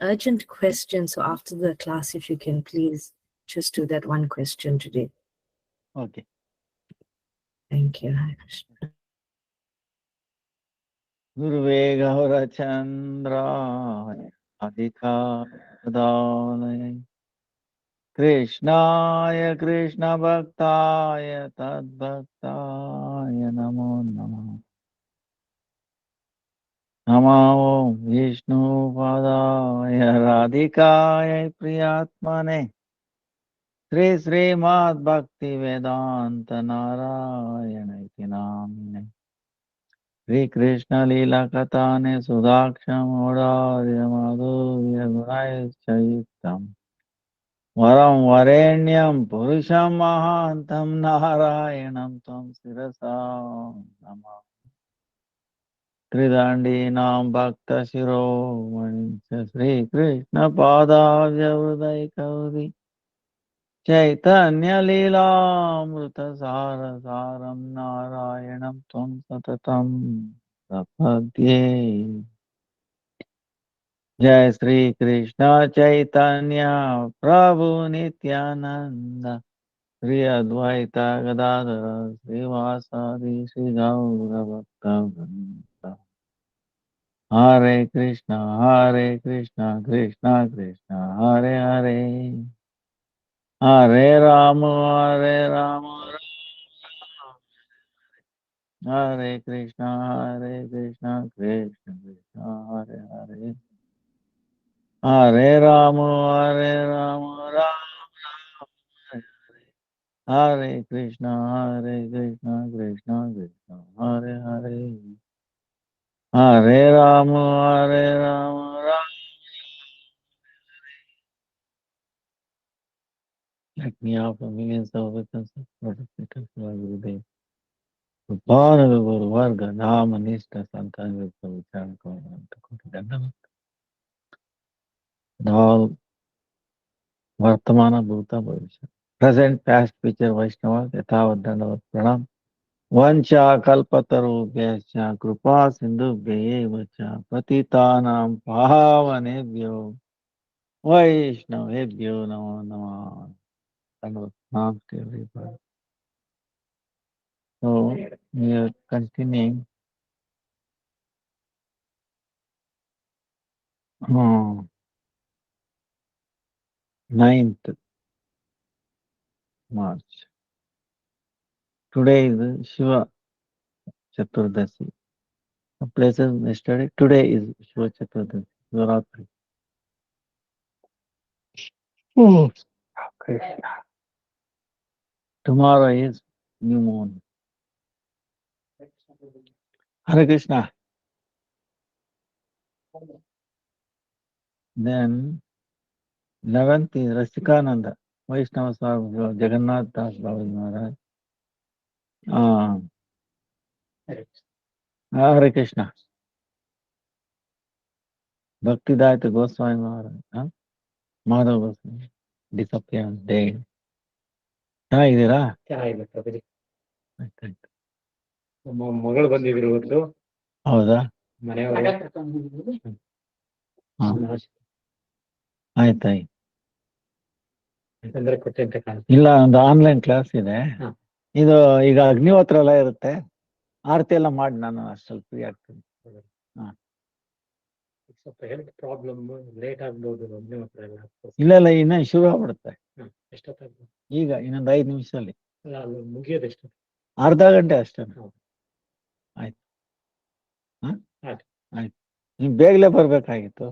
urgent question. So after the class, if you can please just do that one question today. Okay. Thank you. Hare Krishna. Gurve Gaurachandraya Adhikadaye Krishnaya Krishna Bhaktaya Tadbhaktaya Namo Namo Namo Vishnu Padaya Radhikaya Priyatmane Sri Srimad Bhakti Vedanta Narayana Iti Namine Sri Krishna Lila Katane Sudaksham Odadya Madhurya Gunayachayutam Varam Varenyam Purusham Mahantam Narayanam Tam Sirasa Nama Tridandi Nam Bhakta Shiromani Sri Krishna Padavya Vrudaika Kauri Chaitanya Leela Sara Saram Narayanam Tam Satatam Prapadye Jai Sri Krishna Chaitanya Prabhu Nityananda Sri Advaita Gadadara Srivasadi Sri Gaura Bhakta Hare Krishna Krishna Krishna Hare Hare Hare Rama Hare Krishna Krishna Krishna Hare Hare Hare Rama Rama Hare Hare Krishna Krishna Krishna Hare Hare Hare Rama Rama Let me offer millions of victims of protected Gurudev. Bhana Guru Varga Nama Nishta Santan Vichan Koran all Vartamana Bhuta Bhavishya. Present, past, future Vaishnava, Yathavat Dandavat Pranam. Vancha Kalpatarubhyascha Krupa Sindhubhyevacha Patitanam Pavanebhyo Vaishnavebhyo Namo Namah. Dandavat Pranam to everybody. So we are continuing. Oh, 9th March. Today is Shiva Chaturdasi. The places yesterday. Today is Shiva Chaturdasi. Navratri. Oh, okay. Tomorrow is new moon. Hare Krishna. Then 11th is Rasikananda, Vaishnava Swami, Jagannath Das Babaji Maharaj. Hare Krishna. Bhaktidaita Goswami Maharaj. Madhav Goswami. Disappearance day. ಚೆನ್ನಾಗಿದ್ದೀರಾ? ನಮ್ಮ ಮಗಳು ಬಂದಿದ್ರು ಇವತ್ತು. ಹೌದಾ? ಮನೆಯವರು ಆಯ್ತಾಯ್ತು. ತೊಂದರೆ ಕೊಟ್ಟೆ ಅಂತ ಕಾಣುತ್ತೆ. ಇಲ್ಲ, ಒಂದು ಆನ್ಲೈನ್ ಕ್ಲಾಸ್ ಇದೆ. ಇದು ಈಗ ಅಗ್ನಿಹೋತ್ರ ಎಲ್ಲ ಇರುತ್ತೆ. ಆರತಿ ಎಲ್ಲ ಮಾಡಿ ನಾನು ಅಷ್ಟಲ್ಲಿ ಫ್ರೀ ಆಗ್ತೀನಿ. ಸ್ವಲ್ಪ ಹೆಲ್ತ್ ಪ್ರಾಬ್ಲಮ್ ಲೇಟ್ ಆಗ್ಬೋದು. ಇಲ್ಲ ಇಲ್ಲ, ಇನ್ನ ಶುರು ಆಗ್ಬಿಡುತ್ತೆ. ಎಷ್ಟೊತ್ತಾಗ್ಬೋದು? ಈಗ ಇನ್ನೊಂದು 5 ನಿಮಿಷದಲ್ಲಿ. ಅಲ್ಲ, ಅಲ್ಲಿ ಮುಗಿಯೋದು ಎಷ್ಟು? ಅರ್ಧ ಗಂಟೆ ಅಷ್ಟೇ. ಆಯ್ತು. ಆಯ್ತು, ನೀವು ಬೇಗಲೇ ಬರ್ಬೇಕಾಗಿತ್ತು.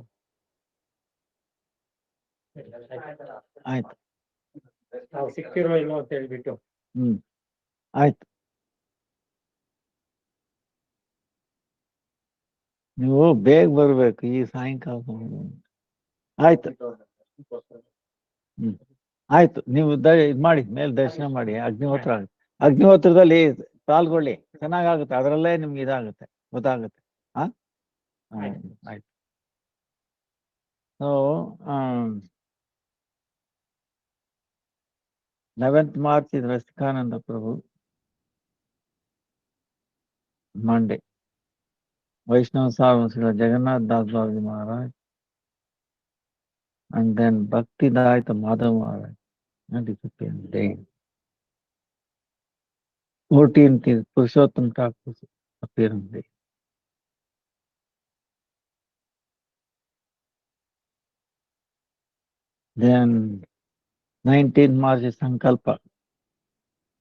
ಆಯ್ತು, ನಾವು ಸಿಕ್ತಿರೋ ಇಲ್ಲೋ ಅಂತ ಹೇಳ್ಬಿಟ್ಟು. ಆಯ್ತು. ನೀವು ಬೇಗ ಬರ್ಬೇಕು ಈ ಸಾಯಂಕಾಲ. ಆಯ್ತು. ಆಯ್ತು, ನೀವು ಇದ್ ಮಾಡಿ, ಮೇಲೆ ದರ್ಶನ ಮಾಡಿ. ಅಗ್ನಿಹೋತ್ರದಲ್ಲಿ ಪಾಲ್ಗೊಳ್ಳಿ, ಚೆನ್ನಾಗಾಗುತ್ತೆ. ಅದರಲ್ಲೇ ನಿಮ್ಗೆ ಇದಾಗುತ್ತೆ, ಗೊತ್ತಾಗುತ್ತೆ. ಆಯ್ತು. So 11th March is Rasikananda Prabhu. Monday. Vaishnava Sarvasila Jagannath Das Babaji Maharaj. And then Bhakti Daita Madhava disappearing day. 14th is Purushottam Thakur's appearance day. Then 19th March is Sankalpa.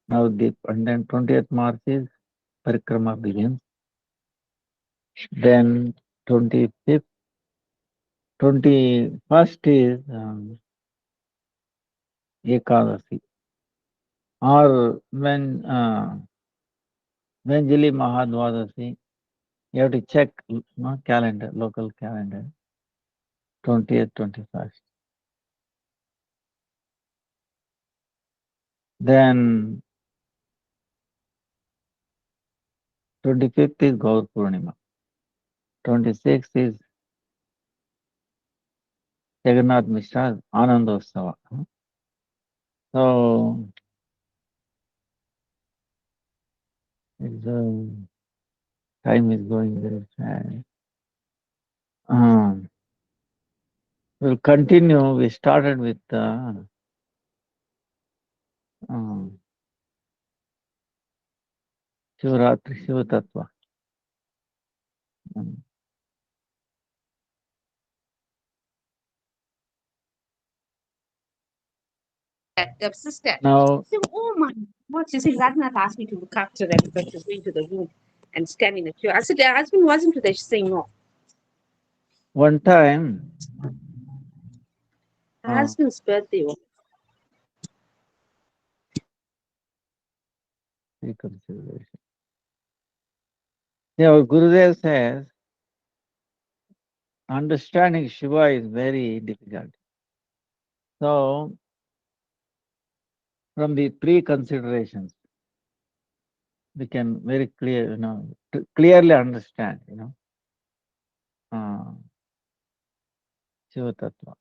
Now and then 20th March is Parikrama begins. Then 25th, 21st is Ekadasi. Or when Jili Mahadvadasi, you have to check calendar, local calendar, 20th, 21st. Then 25th is Gaur Purnima. 26th is Jagannath Mishra Anandosava. So it's, time is going very fast. We'll continue. We started with Shivaratri, Shiva Tattva. The sister. Now, So, oh my God, she said, Radhanath asked me to look after them because she's going to the room and stand in the queue. I said, her husband wasn't there. She's saying no. one time, Her husband's birthday was reconsideration. Our Gurudev says, understanding Shiva is very difficult. So, from the pre-considerations, we can very clearly understand, Shiva Tattva.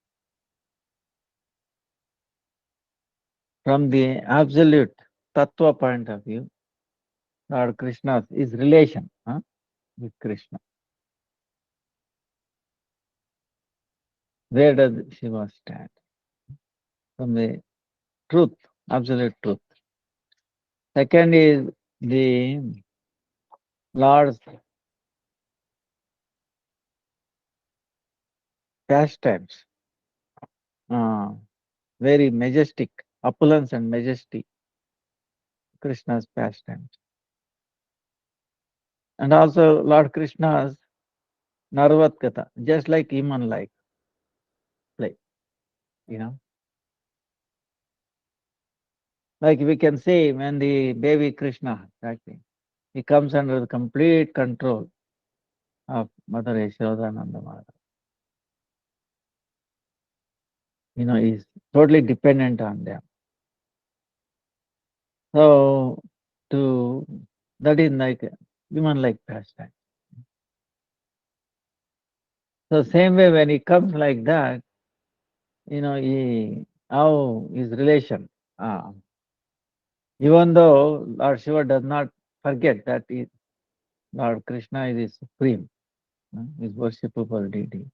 From the absolute Tattva point of view, Lord Krishna is relation with Krishna. Where does Shiva stand? From the truth, absolute truth. Second is the Lord's pastimes, very majestic, opulence and majesty, Krishna's pastimes. And also Lord Krishna's Narvatkata, just like human-like play, Like we can say when the baby Krishna, exactly, he comes under the complete control of Mother Yashoda and Nandamara. He's totally dependent on them. So, that is like human-like pastime. So same way when he comes like that, how his relation, even though Lord Shiva does not forget that Lord Krishna is his supreme, his worshipable deity.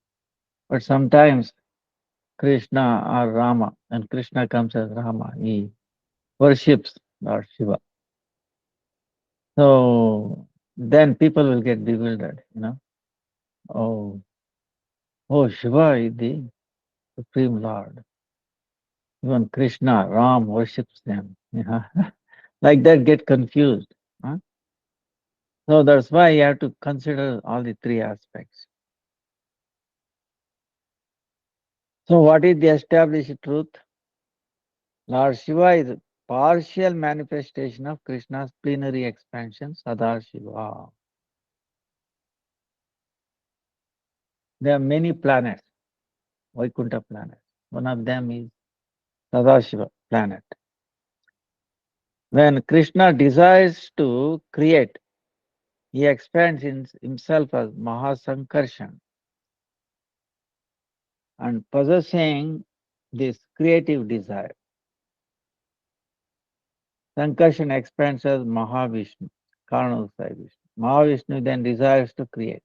But sometimes Krishna or Rama, and Krishna comes as Rama, he worships Lord Shiva. So then people will get bewildered, Oh, Shiva is the Supreme Lord. Even Krishna, Ram worships them. Like that, get confused. So that's why you have to consider all the three aspects. So what is the established truth? Lord Shiva is a partial manifestation of Krishna's plenary expansion, Sadashiva. There are many planets, Vaikuntha planets. One of them is Sadashiva planet. When Krishna desires to create, he expands himself as Mahasankarshan. And possessing this creative desire, Sankarshan expands as Mahavishnu, Karanodaya Vishnu. Mahavishnu then desires to create.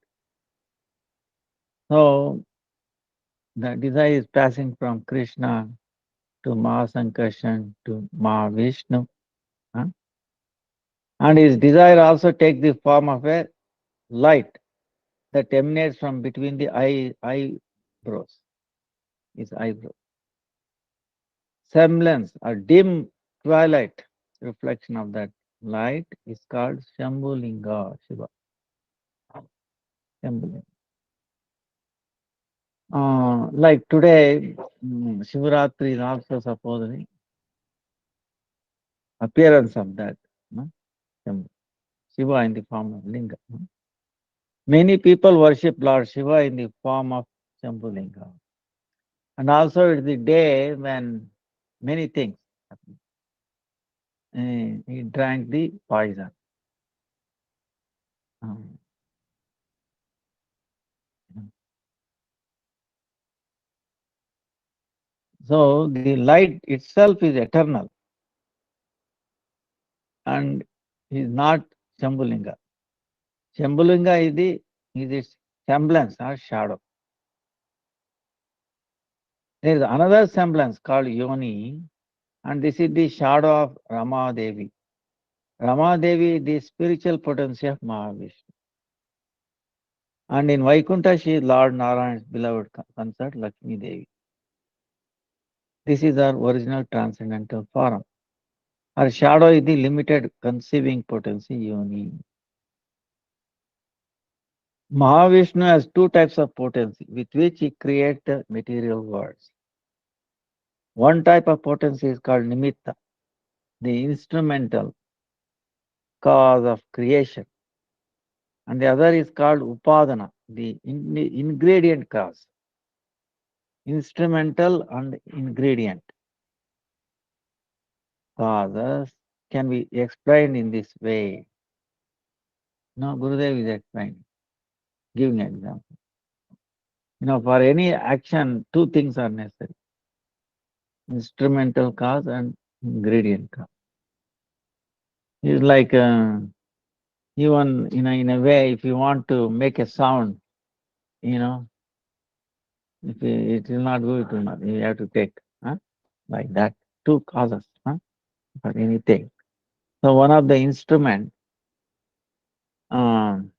So, The desire is passing from Krishna to Mahasankarshan to Mahavishnu. Huh? And his desire also takes the form of a light that emanates from between the eyebrows. His eyebrow. Semblance, a dim twilight reflection of that light is called Shambhulinga Shiva. Shambhulinga. Like today, Shivaratri is also supposedly appearance of that. No? Shiva in the form of Linga. No? Many people worship Lord Shiva in the form of Shambhulinga. And also it's the day when many things happen. He drank the poison. So the light itself is eternal and is not Shambhulinga. Shambhulinga is its semblance or shadow. There is another semblance called Yoni, and this is the shadow of Rama Devi. Rama Devi is the spiritual potency of Mahavishnu. And in Vaikuntha, she is Lord Narayan's beloved consort, Lakshmi Devi. This is our original transcendental form. Her shadow is the limited conceiving potency, Yoni. Mahavishnu has two types of potency with which he creates the material worlds. One type of potency is called Nimitta, the instrumental cause of creation. And the other is called Upadana, the ingredient cause. Instrumental and ingredient causes can be explained in this way. No, Gurudev is explaining, giving an example. For any action, two things are necessary. Instrumental cause and ingredient cause. It's like even in a way, if you want to make a sound, if it will not go, it will not. You have to take like that. Two causes for anything. So one of the instrument, another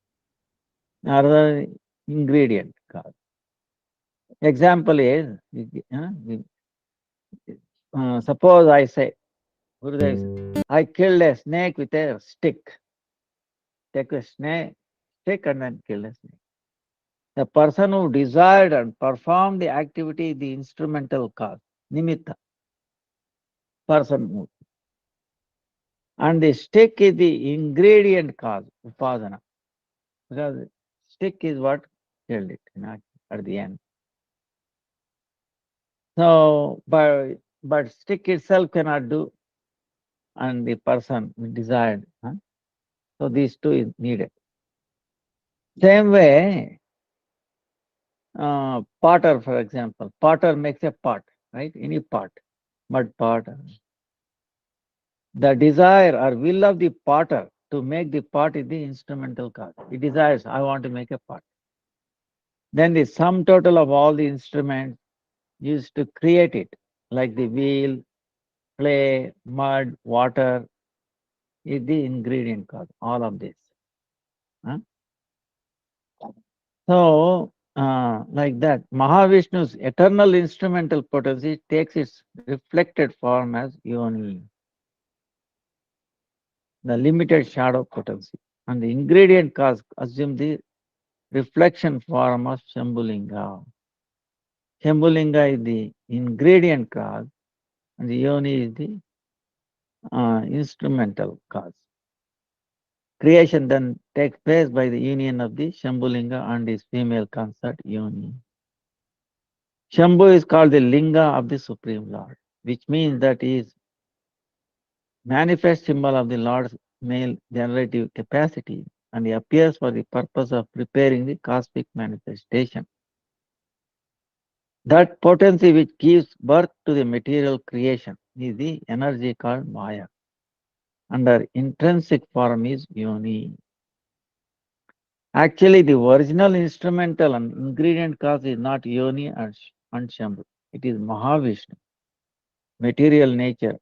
ingredient cause. Example is, suppose I say, Gurudev says, I killed a snake with a stick. Take a stick and then kill a snake. The person who desired and performed the activity is the instrumental cause, nimitta, person. And the stick is the ingredient cause, upadana. Because stick is what killed it at the end. So, but stick itself cannot do, and the person desired. So these two is needed. Same way, potter, for example, potter makes a pot, right? Any pot, mud pot. The desire or will of the potter to make the pot is the instrumental cause. He desires, I want to make a pot. Then the sum total of all the instruments used to create it, like the wheel, clay, mud, water, is the ingredient cause, all of this. So, like that, Mahavishnu's eternal instrumental potency takes its reflected form as Yoni, the limited shadow potency, and the ingredient cause assume the reflection form of Shambhulinga. Shambhulinga is the ingredient cause, and the Yoni is the instrumental cause. Creation then takes place by the union of the Shambhulinga and his female consort Yoni. Shambhu is called the Linga of the Supreme Lord, which means that he is manifest symbol of the Lord's male generative capacity, and he appears for the purpose of preparing the cosmic manifestation. That potency which gives birth to the material creation is the energy called Maya. And our intrinsic form is Yoni. Actually, the original instrumental and ingredient cause is not Yoni and Shambhu. It is Mahavishnu, material nature,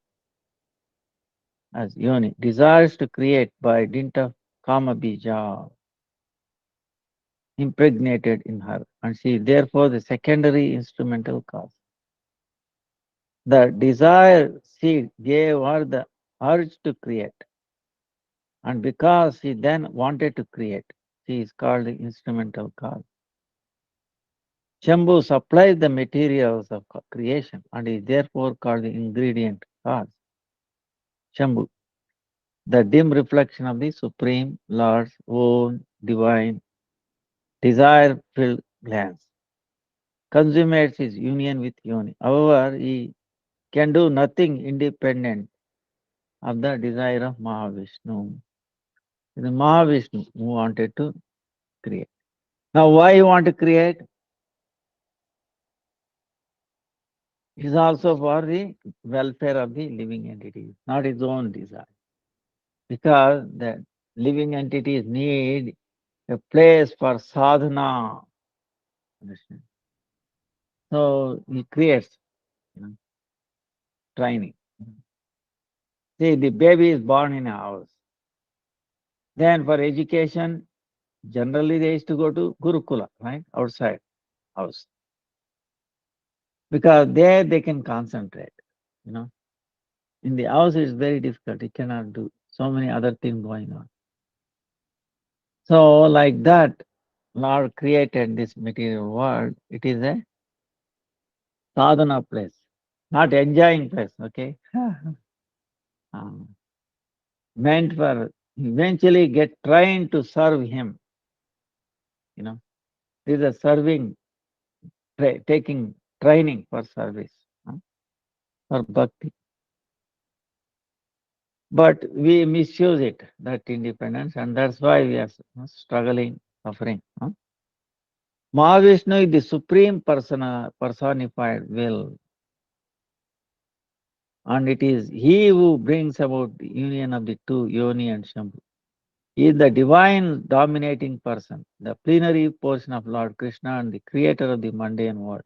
as Yoni, desires to create by dint of Kama Bija, impregnated in her, and she is therefore the secondary instrumental cause. The desire seed gave her the urge to create, and because she then wanted to create, she is called the instrumental cause. Shambhu supplies the materials of creation and is therefore called the ingredient cause. Shambhu, the dim reflection of the Supreme Lord's own divine desire-filled glance, consummates his union with Yoni. However, he can do nothing independent of the desire of Mahavishnu. It is Mahavishnu who wanted to create. Now, why you want to create? It is also for the welfare of the living entity, not his own desire. Because the living entities need a place for sadhana. Understand? So he creates, training. See, the baby is born in a house. Then for education, generally they used to go to Gurukula, right? Outside house. Because there they can concentrate, In the house it's very difficult. You cannot do so many other things going on. So like that, Lord created this material world. It is a sadhana place, not enjoying place, okay? Meant for eventually get trained to serve him. This is a serving, taking training for service, for bhakti. But we misuse it, that independence, and that's why we are struggling, suffering. Mahavishnu is the supreme personified will. And it is he who brings about the union of the two, Yoni and Shambhu. He is the divine dominating person, the plenary portion of Lord Krishna and the creator of the mundane world.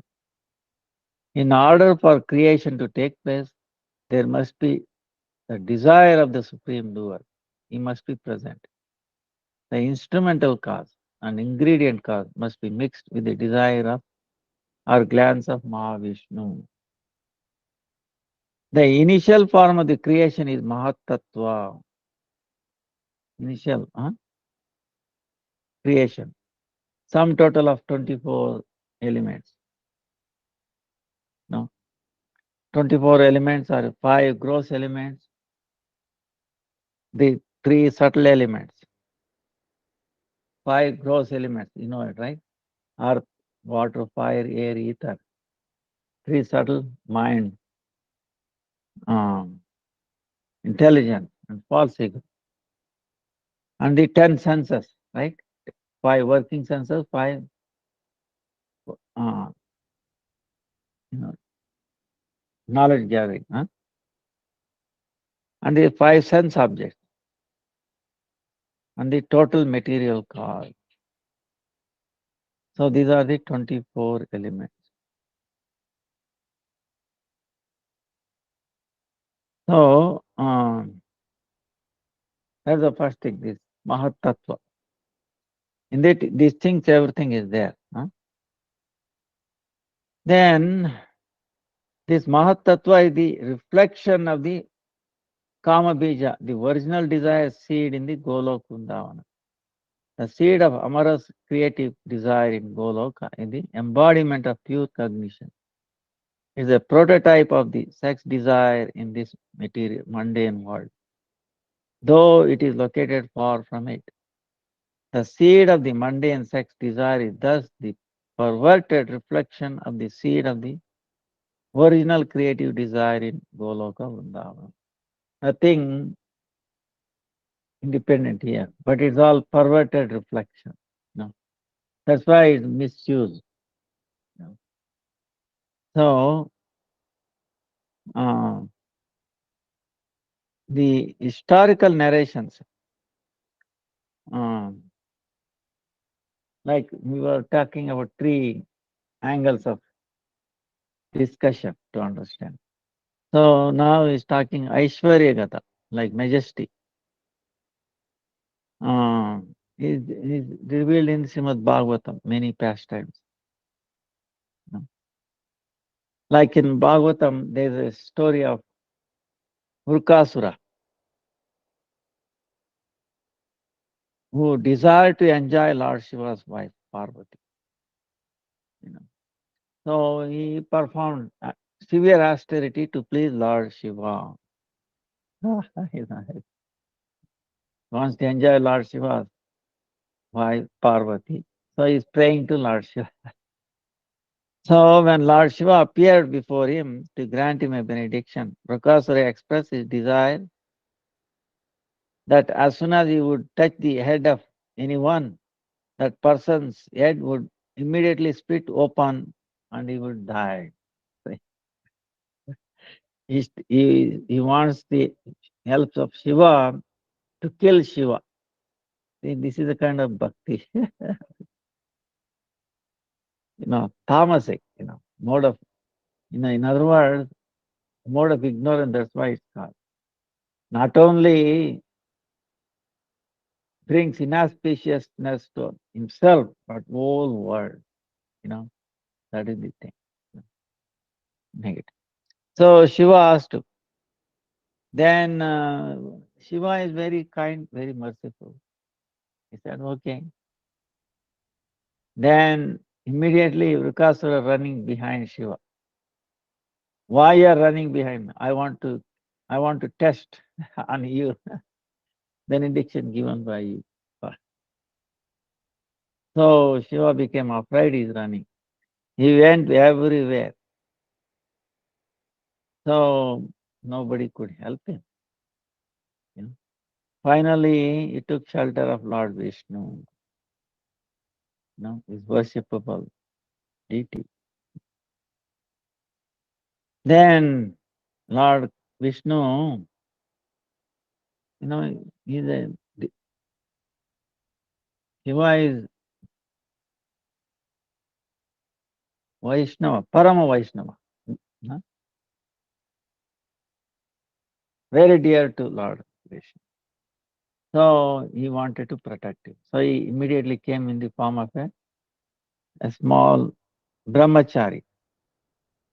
In order for creation to take place, there must be the desire of the supreme doer. He must be present. The instrumental cause and ingredient cause must be mixed with the desire of or glance of Mahavishnu. The initial form of the creation is Mahatattva. Initial creation. Sum total of 24 elements. No. 24 elements are 5 gross elements, the 3 subtle elements. 5 gross elements, you know it, right? Earth, water, fire, air, ether. 3 subtle, mind, intelligence, and false ego. And the 10 senses, right? 5 working senses, 5 knowledge gathering, and the 5 sense objects, and the total material cause. So these are the 24 elements. So that's the first thing, this Mahatattva. In that, these things, everything is there. Then this Mahatattva is the reflection of the Kama Bija, the original desire seed in the Golok Vrindavan. The seed of Amara's creative desire in Goloka is the embodiment of pure cognition. It is a prototype of the sex desire in this material mundane world, though it is located far from it. The seed of the mundane sex desire is thus the perverted reflection of the seed of the original creative desire in Goloka Vrindavan. Nothing independent here, but it's all perverted reflection. That's why it's misused. So, the historical narrations, like we were talking about 3 angles of discussion to understand. So now he's talking Aishwarya Gata, like majesty. Is revealed in Srimad Bhagavatam, many pastimes. Like in Bhagavatam, there's a story of Vrukasura, who desired to enjoy Lord Shiva's wife, Parvati. So he performed severe austerity to please Lord Shiva. Wants to enjoy Lord Shiva's wife, Parvati. So he's praying to Lord Shiva. So when Lord Shiva appeared before him to grant him a benediction, Vrukasura expressed his desire that as soon as he would touch the head of anyone, that person's head would immediately split open and he would die. He wants the help of Shiva to kill Shiva. See, this is a kind of bhakti. Tamasic, mode of, in other words, mode of ignorance, that's why it's called. Not only brings inauspiciousness to himself, but whole world, that is the thing. Negative. So Shiva asked to. Then Shiva is very kind, very merciful. He said, okay. Then immediately Vrukasura running behind Shiva. Why you are running behind me? I want to test on you. Benediction given by you. So Shiva became afraid he's running. He went everywhere. So nobody could help him. Finally, he took shelter of Lord Vishnu. His worshipable deity. Then Lord Vishnu, he's a Shiva is Vaishnava, Parama Vaishnava. Very dear to Lord Vishnu. So he wanted to protect him. So he immediately came in the form of a small brahmachari,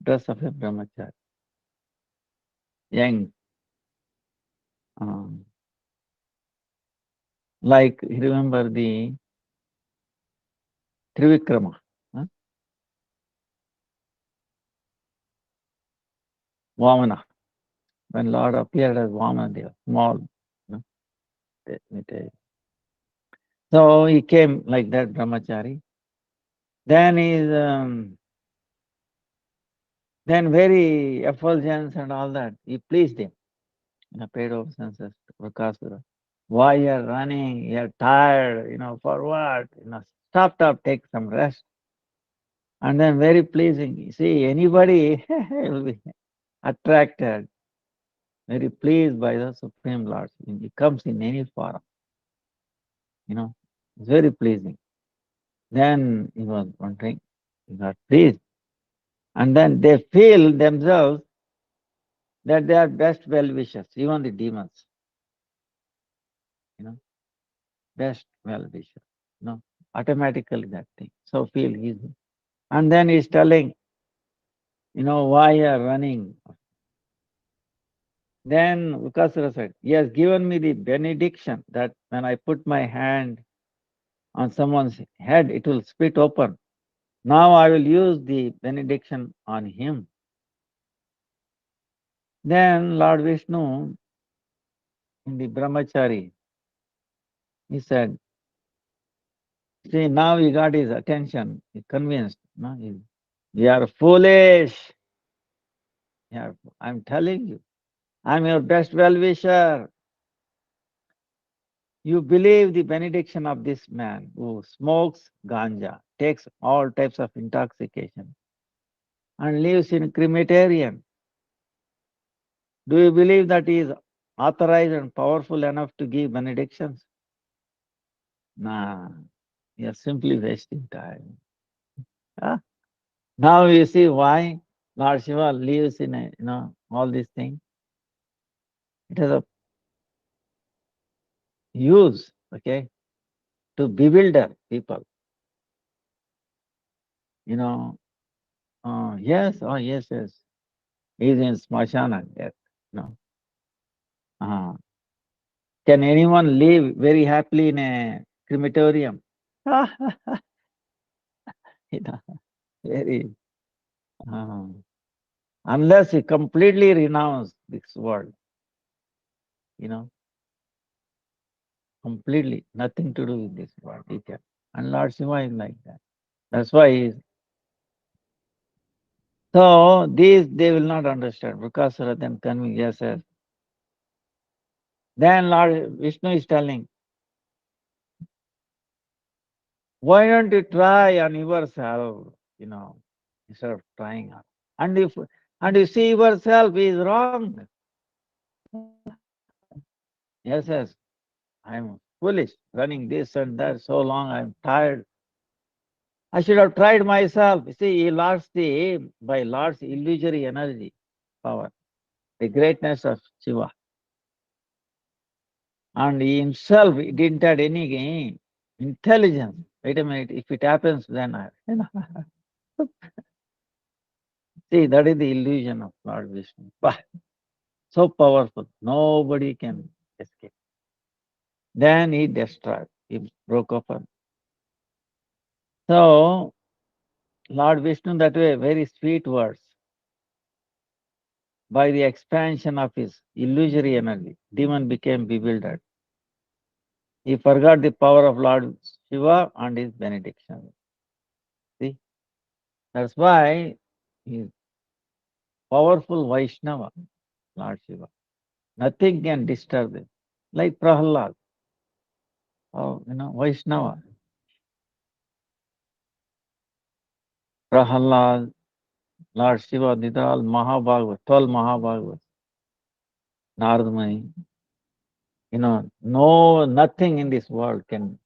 dress of a brahmachari, young. Like, you remember the Trivikrama, Vamana. When Lord appeared as Vamana, they were small. So he came like that brahmachari. Then he's then very effulgence and all that. He pleased him. Paid obeisances to Vrukasura. Why you're running? You're tired. For what? Stop. Take some rest. And then very pleasing. You see, anybody will be attracted, very pleased by the Supreme Lord. He comes in any form. It's very pleasing. Then he was wondering, he got pleased. And then they feel themselves that they are best well-wishers, even the demons. Best well-wishers. Automatically that thing. So feel easy. And then he's telling, why you are running. Then Vrukasura said, he has given me the benediction that when I put my hand on someone's head, it will split open. Now I will use the benediction on him. Then Lord Vishnu, in the brahmachari, he said, see, now he got his attention. He convinced. You are foolish. I'm telling you, I'm your best well-wisher. You believe the benediction of this man who smokes ganja, takes all types of intoxication, and lives in crematorium. Do you believe that he is authorized and powerful enough to give benedictions? Nah, you are simply wasting time. Now you see why Lord Shiva lives in a, all these things. It has a use, okay, to bewilder people. Yes, oh yes, yes. He's in Smashana, yes. No. Can anyone live very happily in a crematorium? Very. Unless you completely renounce this world, completely nothing to do with this world. He can. And Lord Shiva is like that. That's why he is. So these they will not understand. Brukasura then convince, yes, yes. Then Lord Vishnu is telling, why don't you try on yourself, instead of trying on. And you see yourself is wrong. Yes, yes. I'm foolish, running this and that so long, I'm tired. I should have tried myself. You see, he lost by Lord's illusory energy, power, the greatness of Shiva. And he himself didn't have any intelligence. Wait a minute, if it happens, then I. See, that is the illusion of Lord Vishnu. But so powerful, nobody can escape. Then he destroyed, he broke open. So, Lord Vishnu, that way, very sweet words. By the expansion of his illusory energy, demon became bewildered. He forgot the power of Lord Shiva and his benediction. See, that's why he is powerful Vaishnava, Lord Shiva. Nothing can disturb him. Like Prahalad, Vaishnava. Prahalad, Lord Shiva, these are all Mahabhagavad, 12 Mahabhagavad, Narada Muni. Nothing in this world can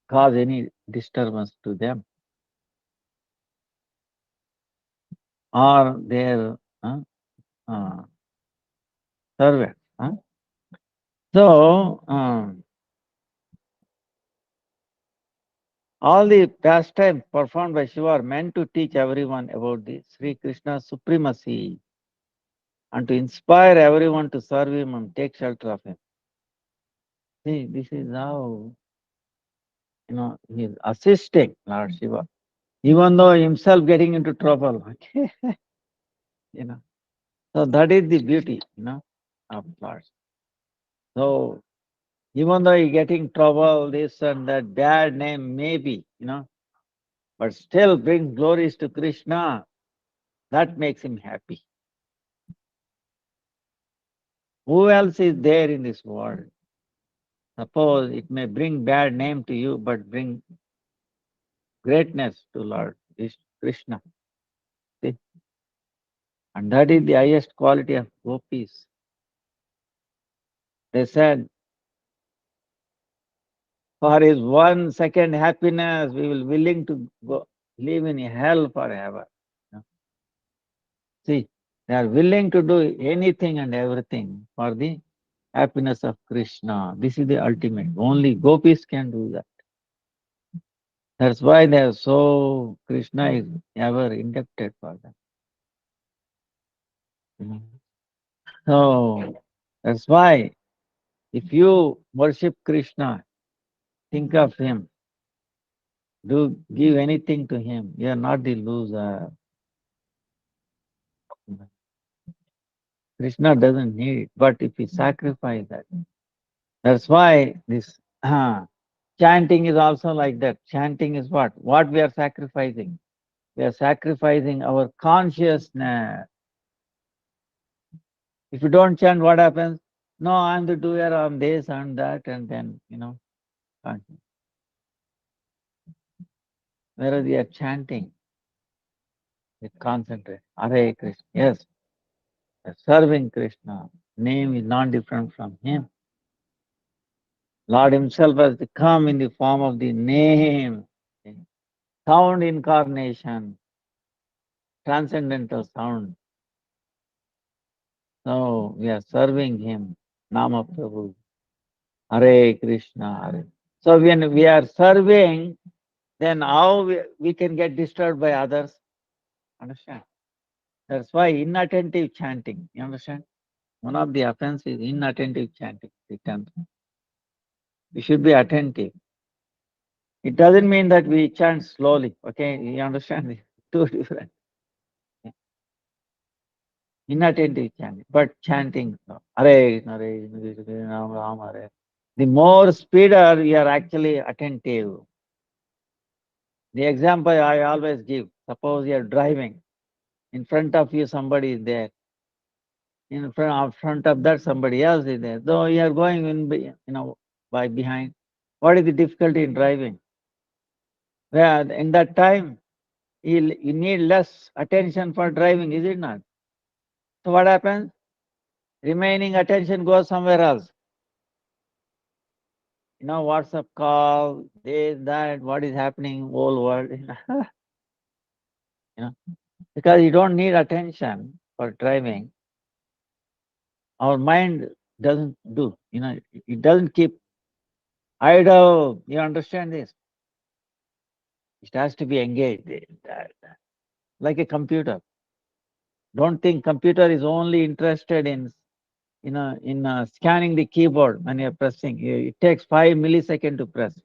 cause any disturbance to them or their servants. So, all the pastimes performed by Shiva are meant to teach everyone about the Sri Krishna's supremacy and to inspire everyone to serve him and take shelter of him. See, this is how, he is assisting Lord Shiva, even though himself getting into trouble. Okay? So that is the beauty, of Lord. So even though he getting trouble, this and that, bad name maybe, but still bring glories to Krishna, that makes him happy. Who else is there in this world? Suppose it may bring bad name to you, but bring greatness to Lord Krishna. See? And that is the highest quality of gopis. They said, for his 1 second happiness, we will willing to go live in hell forever. See, they are willing to do anything and everything for the happiness of Krishna. This is the ultimate. Only gopis can do that. That's why they are so, Krishna is ever indebted for them. So, that's why if you worship Krishna, think of him, do give anything to him, you are not the loser. Krishna doesn't need it, but if you sacrifice that, that's why this chanting is also like that. Chanting is what? What we are sacrificing? We are sacrificing our consciousness. If you don't chant, what happens? No, I'm the doer of this and that, and then, conscious. Whereas we are chanting, we concentrate. Hare Krishna. Yes, serving Krishna. Name is not different from him. Lord himself has come in the form of the name. Sound incarnation. transcendental sound. So we are serving him, Nama Prabhu, Hare Krishna, Hare. So when we are serving, then how we can get disturbed by others? Understand? That's why inattentive chanting, you understand? One of the offenses is inattentive chanting. We should be attentive. It doesn't mean that we chant slowly, okay? You understand? Two different. Inattentive chanting, but chanting, Hare, Hare, Ram, Ram, Hare. The more speeder you are actually attentive. The example I always give, suppose you are driving, in front of you somebody is there, in front of that somebody else is there. Though you are going by behind, what is the difficulty in driving? Well, in that time, you need less attention for driving, is it not? So what happens? Remaining attention goes somewhere else. WhatsApp call, this, that, what is happening, whole world. Because you don't need attention for driving. Our mind doesn't do, it doesn't keep idle. You understand this? It has to be engaged, like a computer. Don't think computer is only interested in scanning the keyboard when you're pressing. It takes 5 milliseconds to press.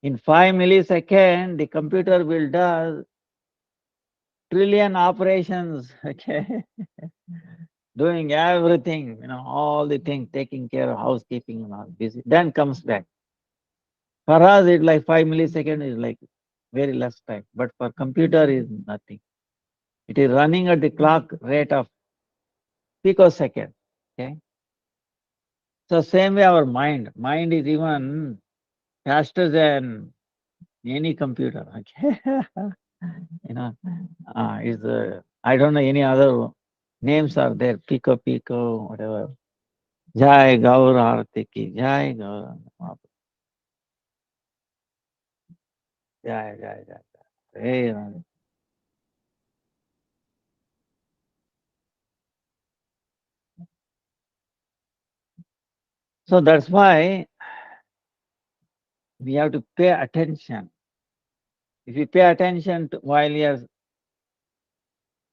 In 5 milliseconds, the computer will do trillion operations, okay? Doing everything, all the things, taking care of housekeeping and all, busy. Then comes back. For us, it's like 5 milliseconds is like very less time. But for computer is nothing. It is running at the clock rate of picosecond. Okay. So same way our mind is even faster than any computer. Okay. Is I don't know any other names are there. Pico, whatever. Jai Gaur Arati ki Jai Gaur. Jai. Hey, so that's why we have to pay attention. If you pay attention while you're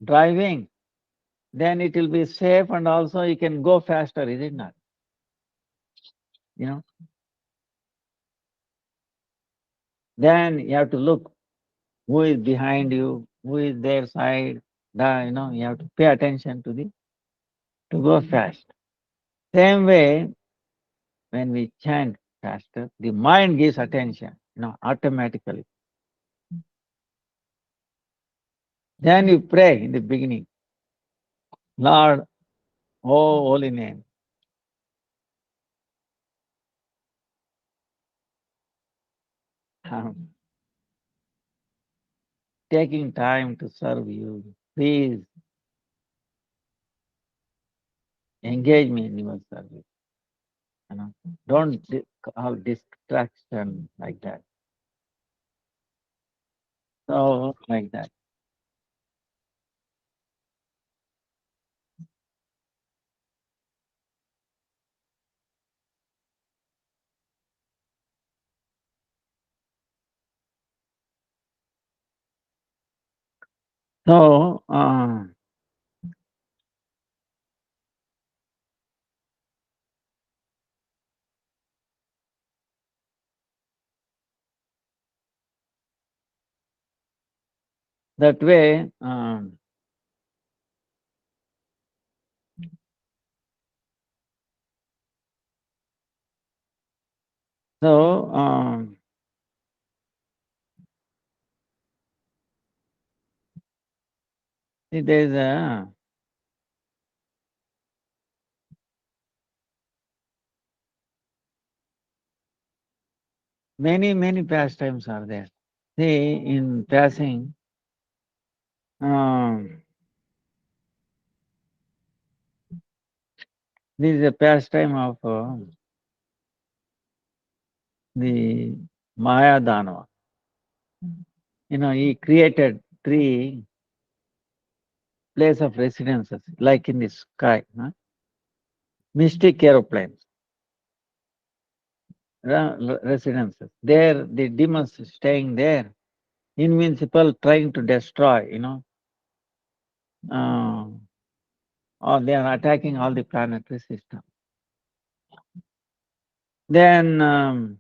driving, then it will be safe and also you can go faster, is it not? Then you have to look who is behind you, who is their side. You have to pay attention to go fast. Same way, when we chant faster, the mind gives attention, automatically. Then you pray in the beginning, Lord, oh holy name. Taking time to serve you, please engage me in your service. Don't have distraction like that. So like that. So that way, see, there's many pastimes are there. See, in passing, this is a pastime of the Maya Danava. He created 3 place of residences, like in the sky, mystic aeroplanes, residences. There, the demons staying there, invincible, trying to destroy, or they are attacking all the planetary system. Then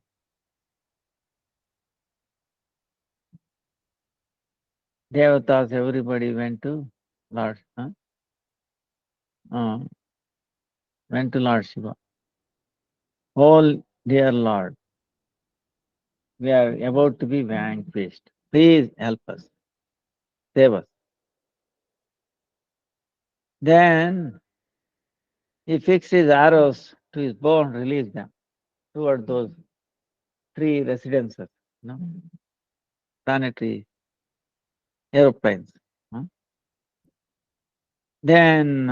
Devatas, everybody went to Lord, went to Lord Shiva. Oh, dear Lord, we are about to be vanquished. Please help us, save us. Then he fixed his arrows to his bow and released them toward those three residences, planetary aeroplanes. Then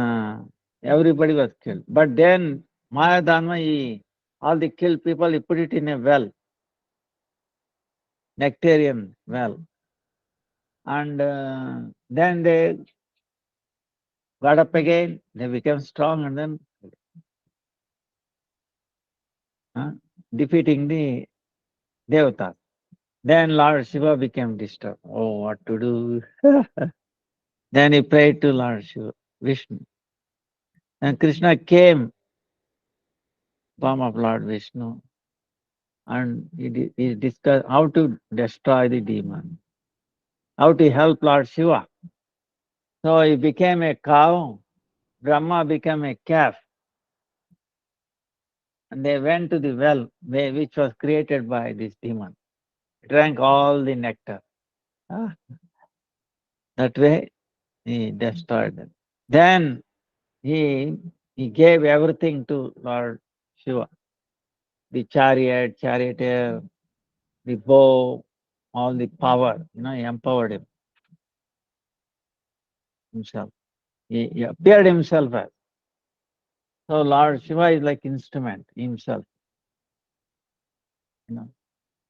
everybody was killed. But then Mayadhanma, all the killed people, he put it in a well, nectarian well. And then they got up again, they became strong, and then defeating the Devatas. Then Lord Shiva became disturbed. Oh, what to do? Then he prayed to Lord Shiva, Vishnu. And Krishna came, form of Lord Vishnu, and he discussed how to destroy the demon, how to help Lord Shiva. So he became a cow, Brahma became a calf, and they went to the well which was created by this demon, drank all the nectar. That way he destroyed them. Then he gave everything to Lord Shiva, the chariot, charioteer, the bow, all the power, he empowered him himself. He appeared himself as. So Lord Shiva is like instrument himself.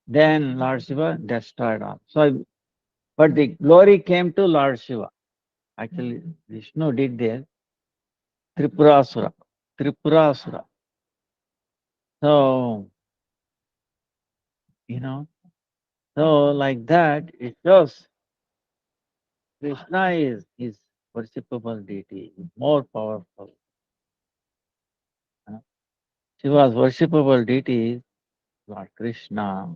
Then Lord Shiva destroyed all. So, but the glory came to Lord Shiva. Actually, Vishnu did there. Tripurasura. Tripurasura. So, so like that, it shows Krishna is worshipable deity, more powerful. Shiva's worshipable deity is Lord Krishna.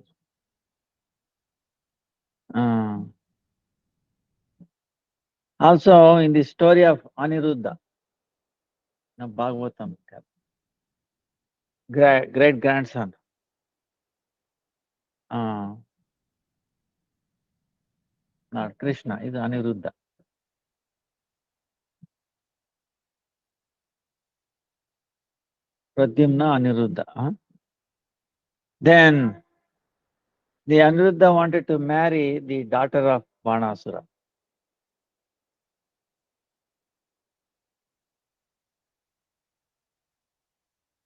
Also, in the story of Aniruddha, Bhagavatam, great grandson, Lord Krishna is Aniruddha. Pradyumna Aniruddha. Then the Aniruddha wanted to marry the daughter of Banasura.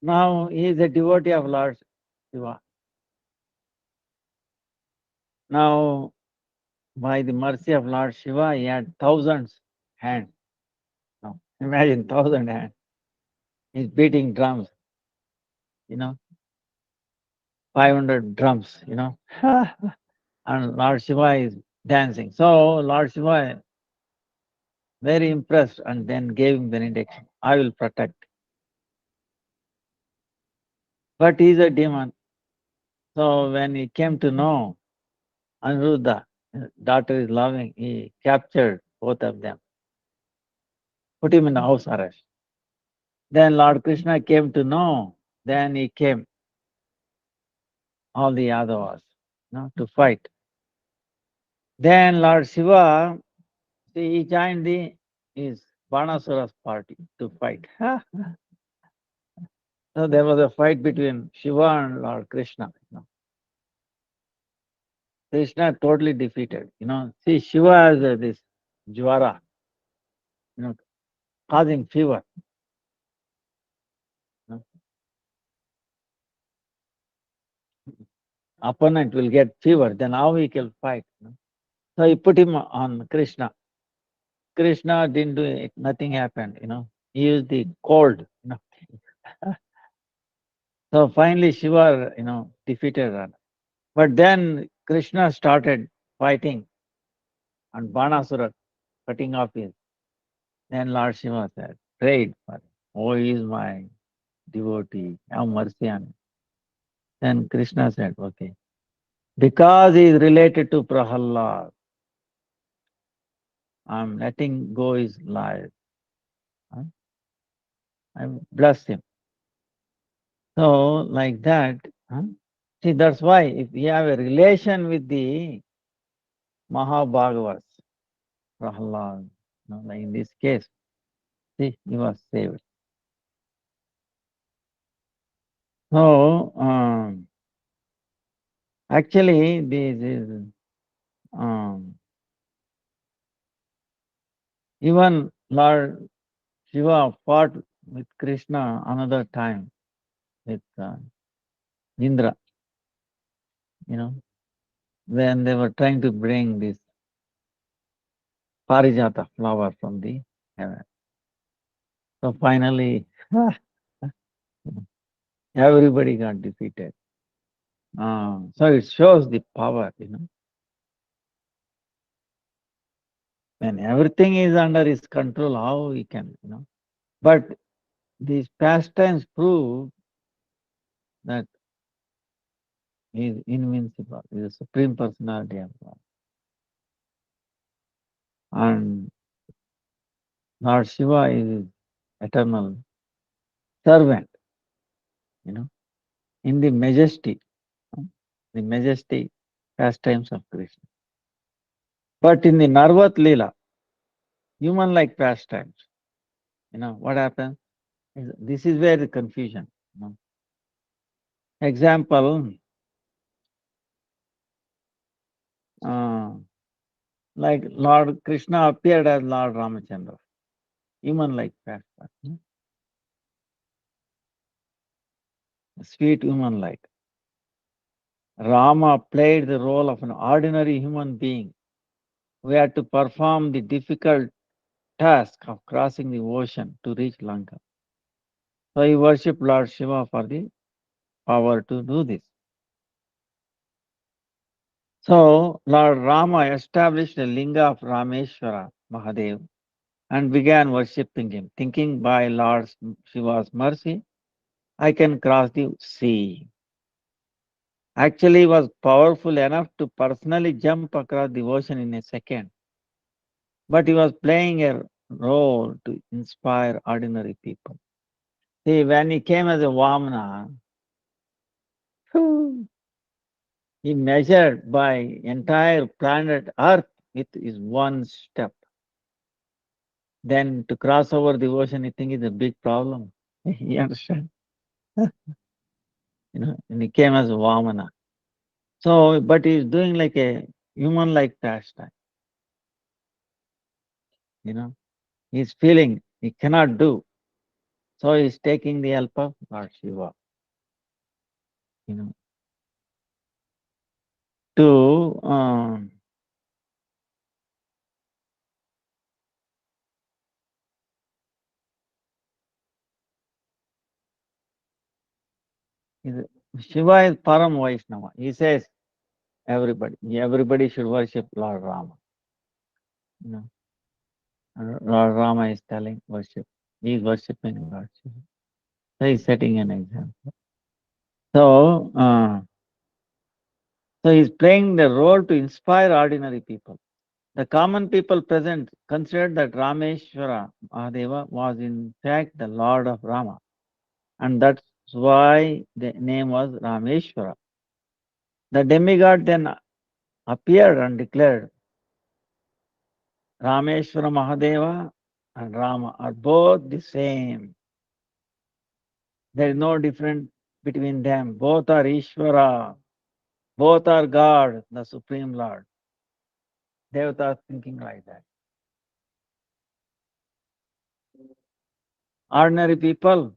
Now he is a devotee of Lord Shiva. Now, by the mercy of Lord Shiva, he had thousands hands. Now, imagine 1,000 hands. He's beating drums, 500 drums, and Lord Shiva is dancing. So Lord Shiva very impressed and then gave him benediction. I will protect. But he is a demon. So when he came to know Aniruddha, daughter is loving, he captured both of them, put him in the house arrest. Then Lord Krishna came to know, then he came, all the Yadavas, to fight. Then Lord Shiva, he joined his Banasura's party to fight. So there was a fight between Shiva and Lord Krishna. Krishna totally defeated. See, Shiva has this jwara, causing fever. Opponent will get fever, then how he can fight? So he put him on Krishna. Krishna didn't do it, nothing happened, He used the cold. So finally Shiva, defeated her. But then Krishna started fighting and Banasura cutting off his. Then Lord Shiva said, prayed for him. Oh, he is my devotee. Have mercy on him. Then Krishna said, okay. Because he is related to Prahalad, I'm letting go his life. I bless him. So, like that, see, that's why if you have a relation with the Mahabhagavats, Prahalad, like in this case, see, he was saved. So, actually, this is even Lord Shiva fought with Krishna another time with Indra, when they were trying to bring this Parijata flower from the heaven. So finally, everybody got defeated. So it shows the power, When everything is under his control, how he can, But these pastimes prove that he is invincible, he is the Supreme Personality of God. And Lord Shiva is his eternal servant, in the majesty pastimes of Krishna. But in the Narvat Leela, human-like pastimes, what happens? This is where the confusion. Example, like Lord Krishna appeared as Lord Ramachandra, human-like pastime, sweet human-like. Rama played the role of an ordinary human being who had to perform the difficult task of crossing the ocean to reach Lanka. So he worshipped Lord Shiva for the power to do this. So Lord Rama established a linga of Rameshwara Mahadev and began worshipping him, thinking by Lord Shiva's mercy, I can cross the sea. Actually, he was powerful enough to personally jump across the ocean in a second. But he was playing a role to inspire ordinary people. See, when he came as a Vamana, he measured by entire planet Earth with his one step. Then to cross over the ocean, you think is a big problem. You understand? And he came as a Vamana. So, but he's doing like a human-like pastime. He's feeling he cannot do. So he's taking the help of Lord Shiva. To Shiva is Param Vaishnava. He says everybody should worship Lord Rama. Lord Rama is telling worship. He is worshipping Lord Shiva. So he's setting an example. So he's playing the role to inspire ordinary people. The common people present considered that Rameshwara Mahadeva was in fact the Lord of Rama. And that's why the name was Rameshwara. The demigod then appeared and declared, Rameshwara Mahadeva and Rama are both the same. There is no difference between them. Both are Ishvara. Both are God, the Supreme Lord. Devata thinking like that. Ordinary people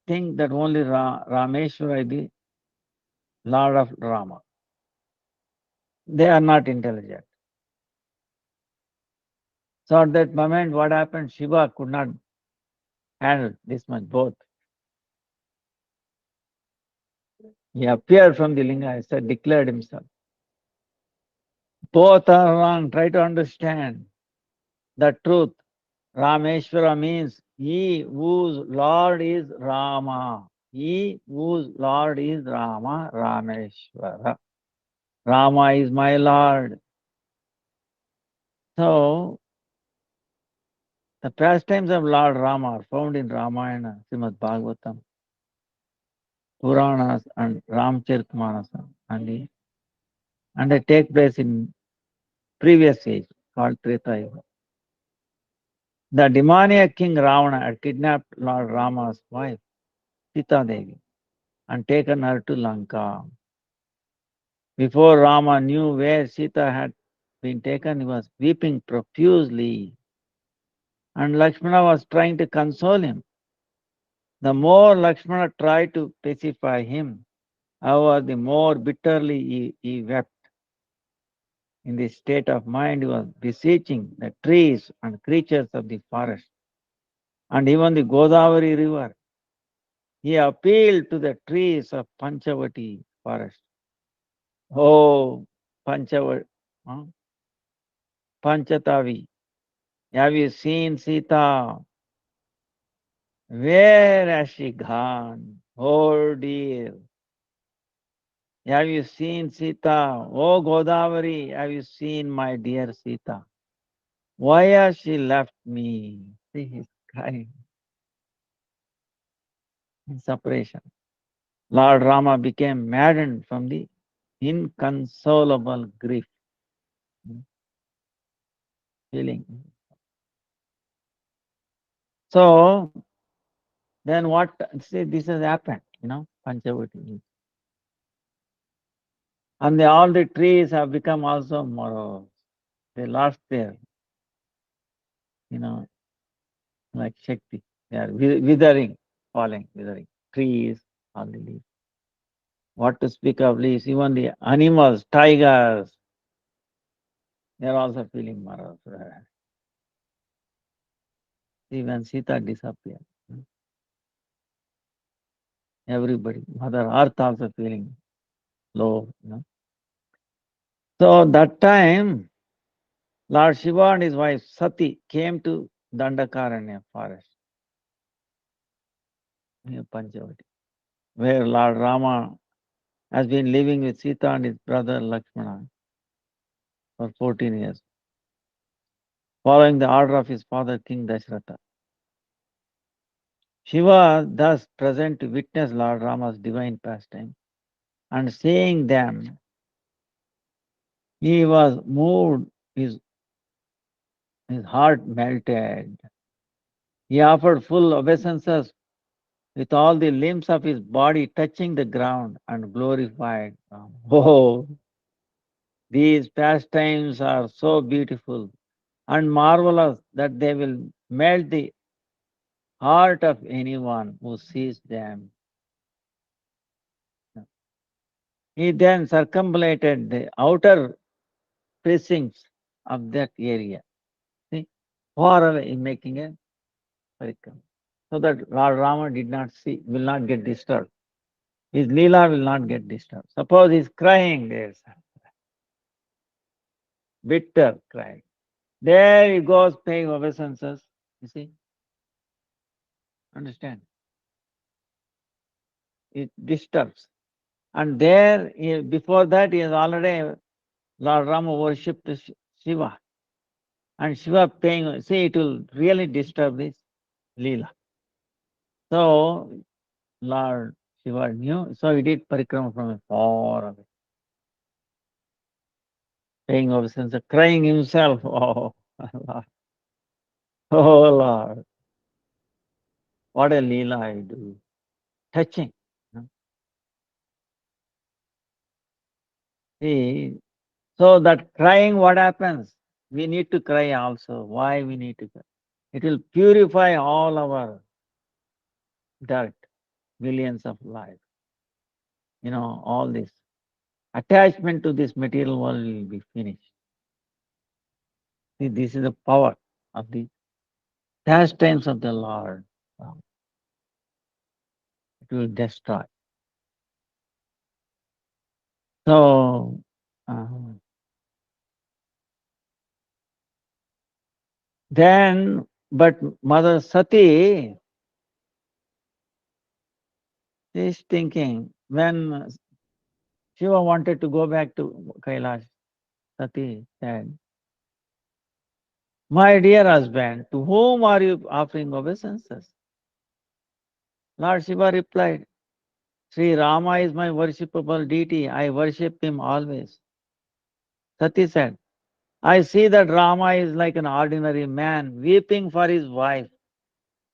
think that only Rameshwara is the Lord of Rama. They are not intelligent. So at that moment, what happened? Shiva could not handle this much both. He appeared from the linga, he said, declared himself. Both are wrong. Try to understand the truth. Rameshwara means he whose Lord is Rama. He whose Lord is Rama, Rameshwara. Rama is my Lord. So, the pastimes of Lord Rama are found in Ramayana, Srimad Bhagavatam, Puranas, and Ramcharitmanas, and they take place in previous age called Treta Yuga. The demoniac king Ravana had kidnapped Lord Rama's wife, Sita Devi, and taken her to Lanka. Before Rama knew where Sita had been taken, he was weeping profusely, and Lakshmana was trying to console him. The more Lakshmana tried to pacify him, however, the more bitterly he wept. In this state of mind, he was beseeching the trees and creatures of the forest, and even the Godavari river. He appealed to the trees of Panchavati forest. Oh, Panchatavi, have you seen Sita? Where has she gone? Oh dear. Have you seen Sita? Oh Godavari, have you seen my dear Sita? Why has she left me? See, he's crying in separation. Lord Rama became maddened from the inconsolable grief. Feeling. So, then what? See, this has happened, Panchavati. And all the trees have become also morose. They lost their, like Shakti. They are withering, falling, withering. Trees, all the leaves. What to speak of leaves? Even the animals, tigers, they are also feeling morose. Even Sita disappeared. Everybody, Mother Earth also feeling low. So that time, Lord Shiva and his wife Sati came to Dandakaranya forest near Panchavati, where Lord Rama has been living with Sita and his brother Lakshmana for 14 years, following the order of his father King Dasharatha. Shiva thus present to witness Lord Rama's divine pastime, and seeing them, he was moved, his heart melted. He offered full obeisances with all the limbs of his body touching the ground and glorified Rama. Oh, these pastimes are so beautiful and marvelous that they will melt the heart of anyone who sees them. He then circumambulated the outer precincts of that area. See, far away in making a parikram, so that Lord Rama will not get disturbed. His Leela will not get disturbed. Suppose he's crying there, bitter crying. There he goes paying obeisances. You see? Understand? It disturbs. And there, before that, he has already, Lord Rama worshipped Shiva. And Shiva paying, see, it will really disturb this Leela. So, Lord Shiva knew, so he did parikrama from far away. Paying obeisance, crying himself. Oh, Lord. Oh, Lord. What a Leela I do. Touching. See, so that crying, what happens? We need to cry also. Why we need to cry? It will purify all our dirt, millions of lives. All this attachment to this material world will be finished. See, this is the power. of the pastimes of the Lord. It will destroy. So, then, but Mother Sati is thinking, when Shiva wanted to go back to Kailash, Sati said, "My dear husband, to whom are you offering obeisances?" Lord Shiva replied, "Sri Rama is my worshipable deity. I worship him always." Sati said, "I see that Rama is like an ordinary man weeping for his wife.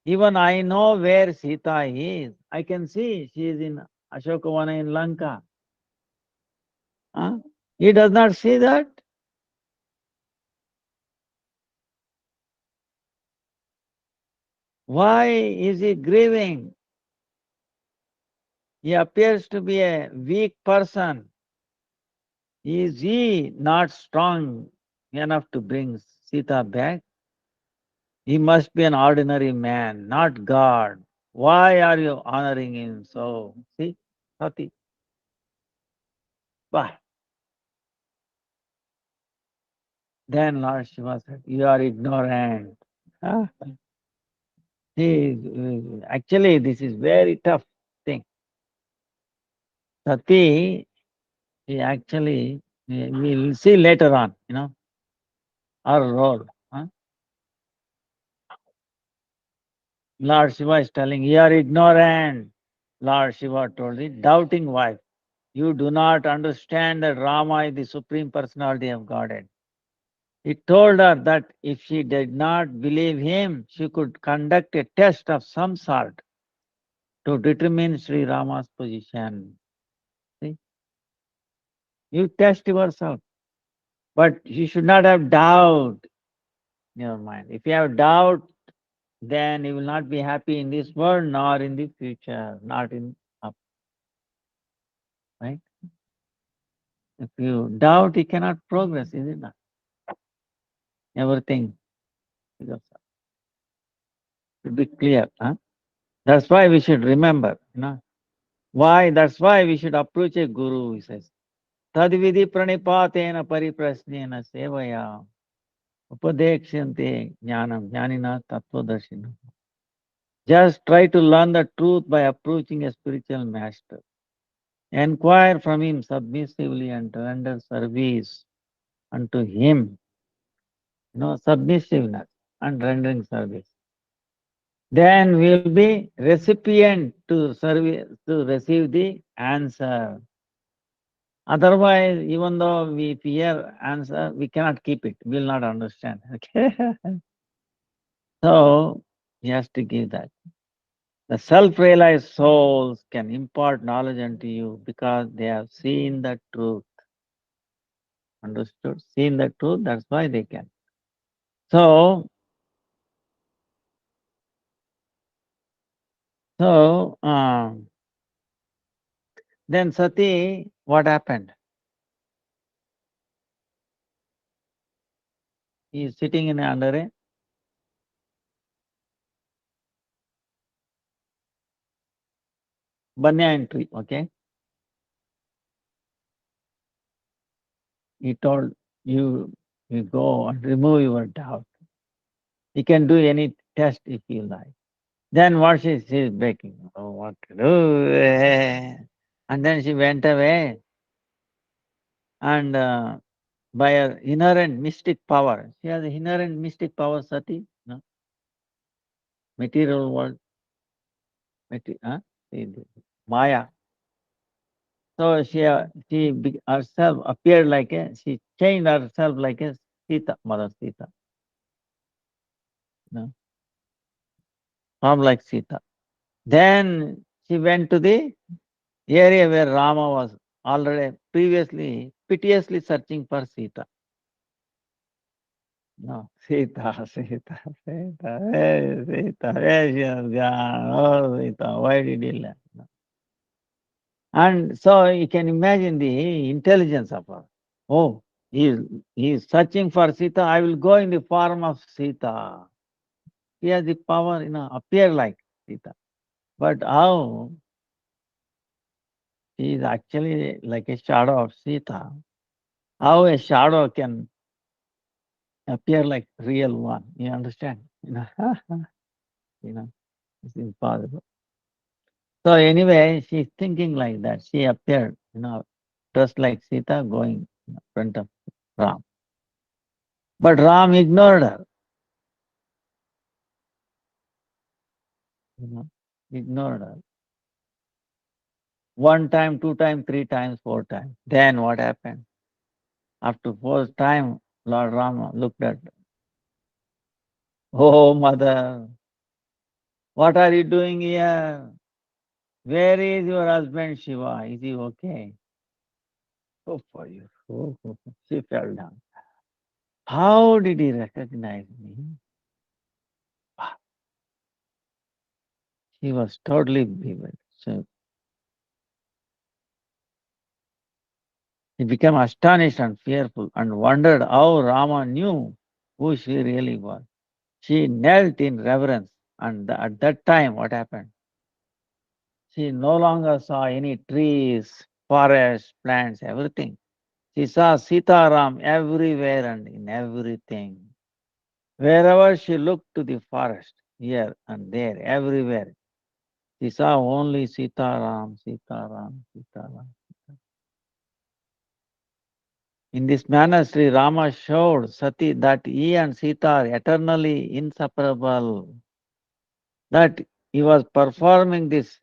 Even I know where Sita is. I can see she is in Ashokavana in Lanka. Huh? He does not see that? Why is he grieving? He appears to be a weak person. Is he not strong enough to bring Sita back? He must be an ordinary man, not God. Why are you honoring him so?" See, Sati. Bah. Then Lord Shiva said, "You are ignorant." Huh? See, actually, this is very tough thing. Sati, actually, we will see later on, our role. Huh? Lord Shiva is telling, "You are ignorant." Lord Shiva told the doubting wife, "You do not understand that Rama is the Supreme Personality of Godhead." He told her that if she did not believe him, she could conduct a test of some sort to determine Sri Rama's position. See? You test yourself. But you should not have doubt in your mind. If you have doubt, then you will not be happy in this world nor in the future, not in up. Right? If you doubt, you cannot progress, is it not? Everything should be clear. Huh? That's why we should remember. Why? That's why we should approach a guru, he says. Tadvidi pranipatena pariprasnena sevaya upadekshante jnanam jnanina tattvadarshina. Just try to learn the truth by approaching a spiritual master. Enquire from him submissively and render service unto him. Submissiveness and rendering service. Then we will be recipient to receive the answer. Otherwise, even though we hear answer, we cannot keep it. We will not understand. Okay. So he has to give that. The self-realized souls can impart knowledge unto you because they have seen the truth. Understood? Seen the truth, that's why they can. So, then Sati, what happened? He is sitting under a banyan tree, okay? He told you go and remove your doubt. You can do any test if you like. Then what she is begging, oh, what to do? And then she went away. And by her inherent mystic power, she has inherent mystic power, Sati, no? Material world, Maya. So she herself appeared she changed herself like a Sita, Mother Sita. No? Form like Sita. Then she went to the area where Rama was already previously piteously searching for Sita. No, Sita, where she has gone? Oh, Sita, why did you left? No. And so you can imagine the intelligence of her. Oh, He is searching for Sita. I will go in the form of Sita. He has the power, appear like Sita. But how? He is actually like a shadow of Sita. How a shadow can appear like real one? You understand? It's impossible. So anyway, she's thinking like that. She appeared, dressed like Sita, going in front of Ram. But Ram ignored her. Ignored her. One time, two times, three times, four times. Then what happened? After fourth time, Lord Rama looked at her. Oh, mother, what are you doing here? Where is your husband Shiva? Is he okay? Oh, for you. She fell down. How did he recognize me? He was totally bewildered. So he became astonished and fearful and wondered how Rama knew who she really was. She knelt in reverence, and at that time, what happened? She no longer saw any trees, forests, plants, everything. She saw Sitaram everywhere and in everything. Wherever she looked to the forest, here and there, everywhere, she saw only Sitaram, Sitaram, Sitaram. In this manner, Sri Rama showed Sati that he and Sita are eternally inseparable, that he was performing this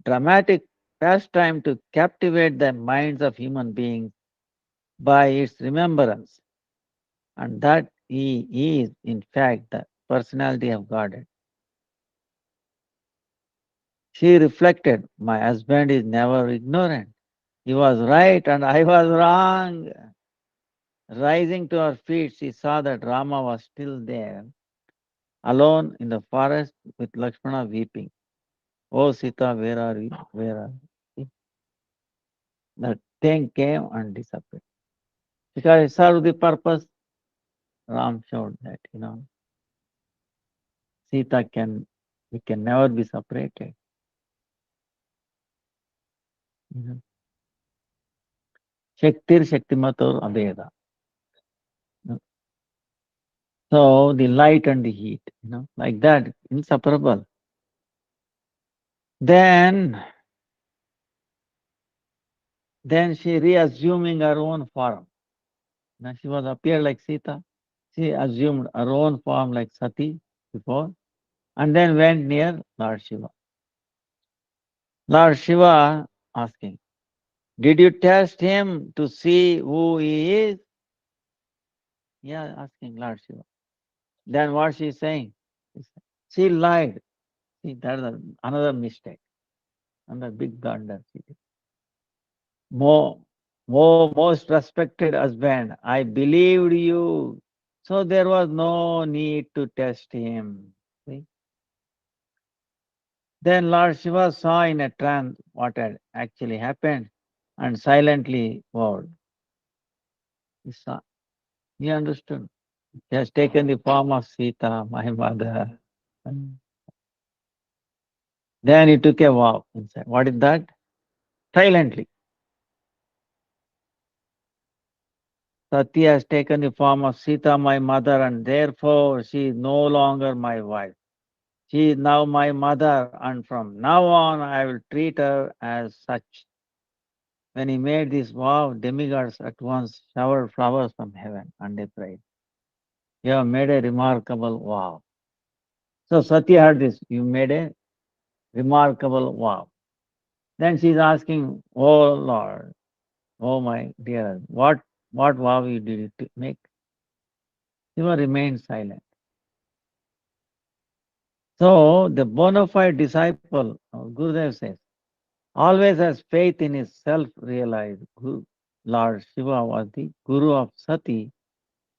dramatic pastime to captivate the minds of human beings by its remembrance, and that he is, in fact, the personality of Godhead. She reflected, my husband is never ignorant. He was right and I was wrong. Rising to her feet, she saw that Rama was still there, alone in the forest with Lakshmana weeping. Oh Sita, where are you? Where are you? That thing came and disappeared. Because it served the purpose, Ram showed that, Sita we can never be separated. Shaktir Shaktimatur Abheda. So the light and the heat, like that, inseparable. Then she reassuming her own form. Now she was appeared like Sita. She assumed her own form like Sati before, and then went near Lord Shiva. Lord Shiva asking, did you test him to see who he is? Yeah, asking Lord Shiva. Then what she is saying? She lied. See, that is another mistake, another big blunder. Most respected husband, I believed you, so there was no need to test him. See? Then Lord Shiva saw in a trance what had actually happened and silently vowed. He saw, he understood. He has taken the form of Sita, my mother. Then he took a vow inside. What is that? Silently. Sati has taken the form of Sita, my mother, and therefore she is no longer my wife. She is now my mother, and from now on I will treat her as such. When he made this vow, demigods at once showered flowers from heaven, and they prayed, you have made a remarkable vow. So Sati heard this, you made a remarkable vow. Then she is asking, oh Lord, oh my dear, what vow you did you make? Shiva remained silent. So the bona fide disciple, Gurudev says, always has faith in his self-realized Guru. Lord Shiva was the Guru of Sati,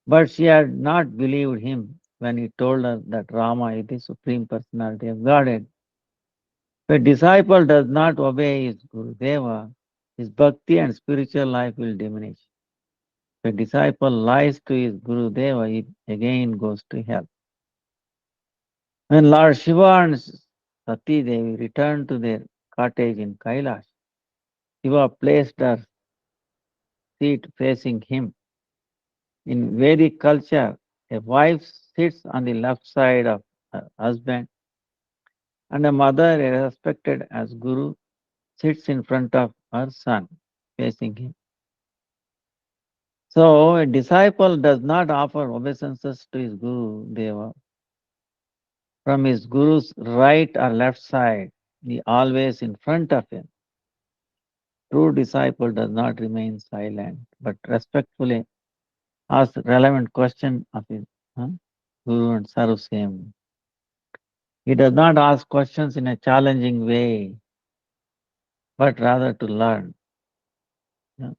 but she had not believed him when he told her that Rama is the Supreme Personality of Godhead. If a disciple does not obey his Guru Deva, his bhakti and spiritual life will diminish. If a disciple lies to his Guru Deva, he again goes to hell. When Lord Shiva and Sati Devi returned to their cottage in Kailash, Shiva placed her seat facing him. In Vedic culture, a wife sits on the left side of her husband, and a mother, respected as Guru, sits in front of her son, facing him. So, a disciple does not offer obeisances to his Guru Deva from his Guru's right or left side, he always in front of him. True disciple does not remain silent, but respectfully asks relevant question of his Guru and serves him. He does not ask questions in a challenging way, but rather to learn.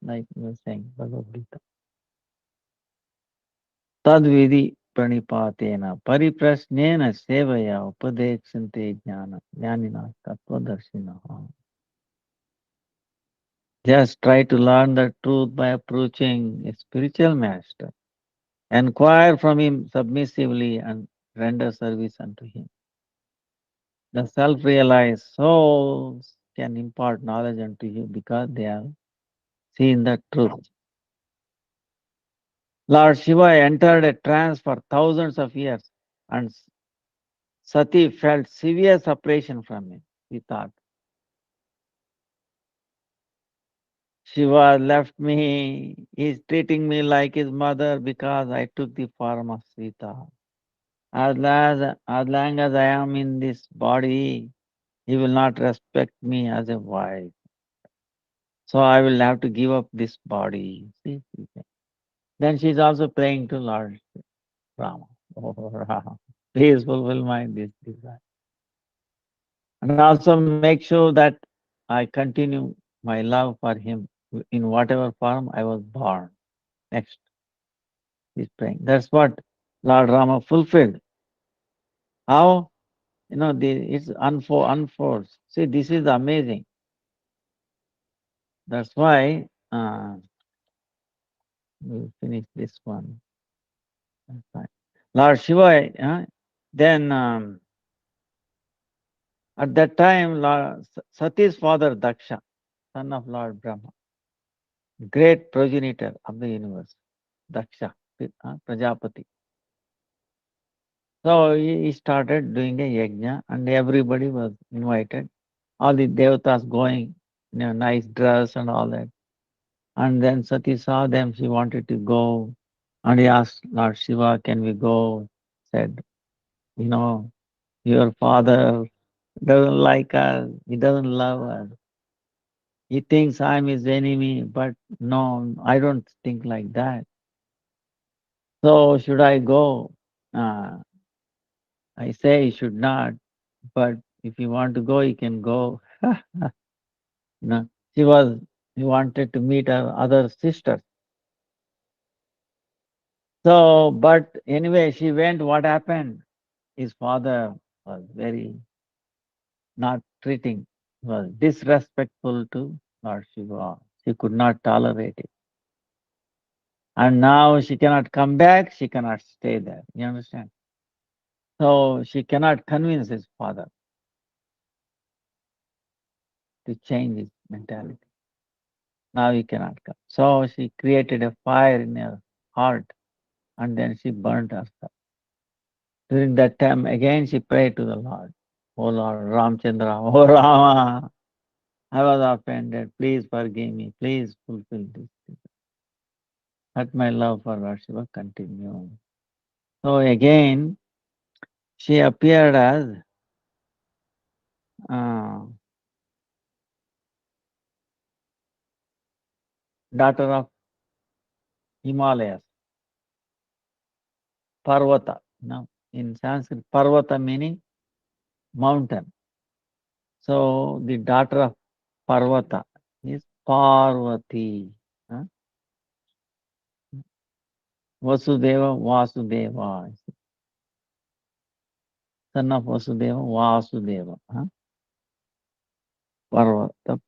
Like you were saying, Bhagavad Gita. Tadvidi pranipatena pariprasnena sevaya upadekshante jnana jnanina tattvadarshina. Just try to learn the truth by approaching a spiritual master. Enquire from him submissively and render service unto him. The self-realized souls can impart knowledge unto you because they have seen the truth. Lord Shiva entered a trance for thousands of years and Sati felt severe separation from him. He thought, Shiva left me, he is treating me like his mother because I took the form of Sita. As long as I am in this body, he will not respect me as a wife. So I will have to give up this body. See? Then she is also praying to Lord Rama. Oh, Rama, please fulfill my this desire. And also make sure that I continue my love for him in whatever form I was born. Next, he's praying. That's what Lord Rama fulfilled. How? It's unfolds. See, this is amazing. That's why we'll finish this one. That's fine. Lord Shiva, then at that time, Sati's father Daksha, son of Lord Brahma, great progenitor of the universe, Daksha, Prajapati. So he started doing a yajna and everybody was invited. All the devatas going in a nice dress and all that. And then Sati saw them, she wanted to go. And he asked Lord Shiva, can we go? Said, your father doesn't like us, he doesn't love us. He thinks I'm his enemy, but no, I don't think like that. So should I go? I say you should not, but if you want to go, you can go. He wanted to meet her other sisters. So, but anyway, she went. What happened? His father was very not treating, was disrespectful to Lord Shiva. She could not tolerate it. And now she cannot come back, she cannot stay there. You understand? So she cannot convince his father to change his mentality. Now he cannot come. So she created a fire in her heart and then she burnt herself. During that time, again she prayed to the Lord. Oh Lord, Ramchandra, oh Rama, I was offended. Please forgive me. Please fulfill this. Let my love for Lord Shiva continue. So again, she appeared as daughter of Himalayas, Parvata. Now, in Sanskrit, Parvata meaning mountain. So the daughter of Parvata is Parvati. Vasudeva, Vasudeva. Son of Vasudeva, Vasudeva.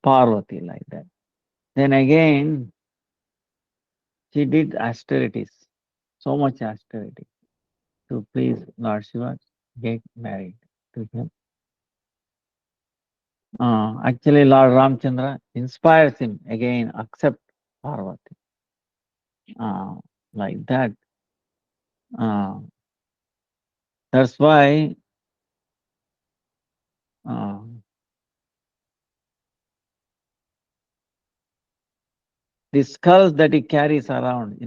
Parvati, like that. Then again, she did austerities, so much austerity to please Lord Shiva, get married to him. Actually, Lord Ramchandra inspires him again, accept Parvati. Like that. That's why the skulls that he carries around,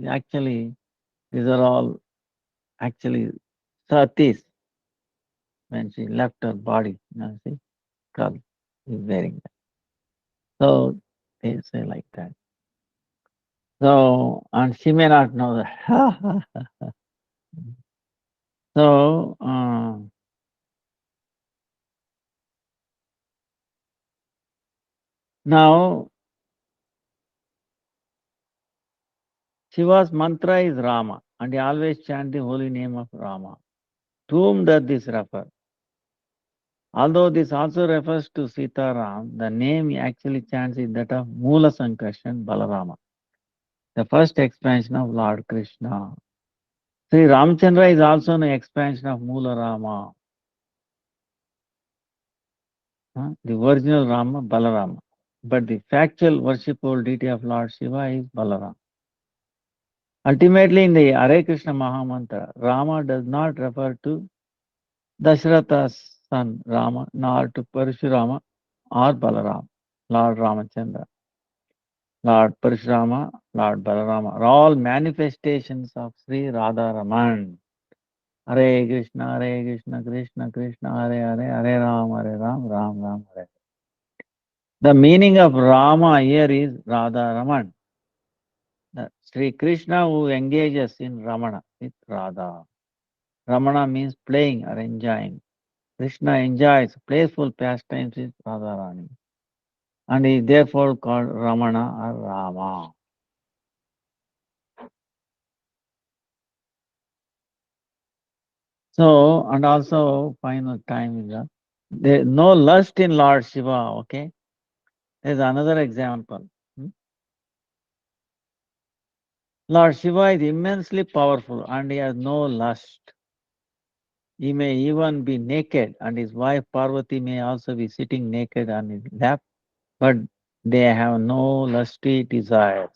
actually, these are all actually Sati's when she left her body, see, skull is wearing that. So they say like that. So, and she may not know that. So, now, Shiva's mantra is Rama, and he always chant the holy name of Rama. To whom does this refer? Although this also refers to Sitaram, the name he actually chants is that of Mula Sankarshan Balarama, the first expansion of Lord Krishna. Sri Ramchandra is also an expansion of Mula Rama. The original Rama, Balarama. But the factual worshipful deity of Lord Shiva is Balarama. Ultimately, in the Hare Krishna Mahamantra, Rama does not refer to Dasharatha's son Rama, nor to Parashurama or Balarama, Lord Ramachandra. Lord Parashurama, Lord Balarama are all manifestations of Sri Radharaman. Hare Krishna, Krishna Krishna, Hare Hare, Hare Ram, Ram Ram, Hare. The meaning of Rama here is Radharaman. Sri Krishna who engages in Ramana with Radha. Ramana means playing or enjoying. Krishna enjoys playful pastimes with Radharani. And is therefore called Ramana or Rama. So, and also final time is that there is no lust in Lord Shiva, okay? There's another example. Lord Shiva is immensely powerful and he has no lust. He may even be naked and his wife Parvati may also be sitting naked on his lap, but they have no lusty desires.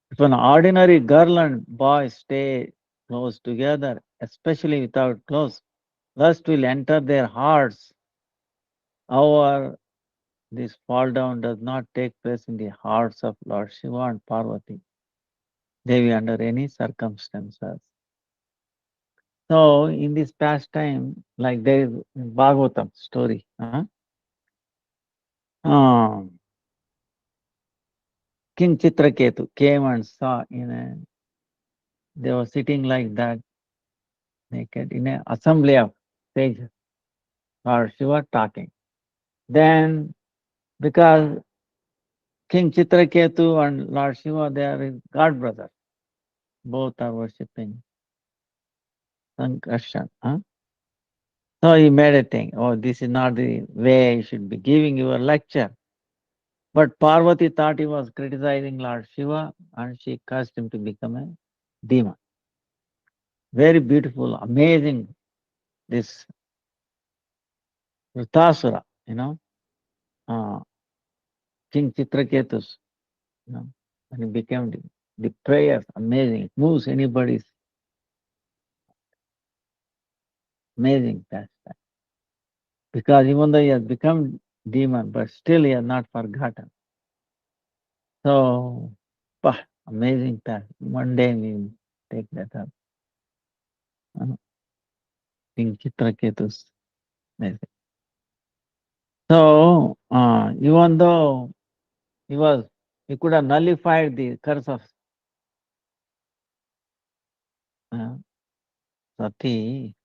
If an ordinary girl and boy stay close together, especially without clothes, lust will enter their hearts. However, this fall down does not take place in the hearts of Lord Shiva and Parvati, Devi under any circumstances. So, in this pastime, like there is Bhagavatam story. King Chitraketu came and saw they were sitting like that, naked, in an assembly of sages, Lord Shiva talking. Then, because King Chitraketu and Lord Shiva, they are his god brothers. Both are worshipping Sankarshan. So he made a thing, oh, this is not the way you should be giving your lecture. But Parvati thought he was criticizing Lord Shiva and she cursed him to become a demon. Very beautiful, amazing, this Vritasura, King Chitraketus, and he became the prayer, amazing. It moves anybody's amazing pastime. Because even though he has become demon, but still he has not forgotten. So, amazing pastime. One day we will take that up. King Chitraketus. Amazing. So, even though he could have nullified the curse of Sati,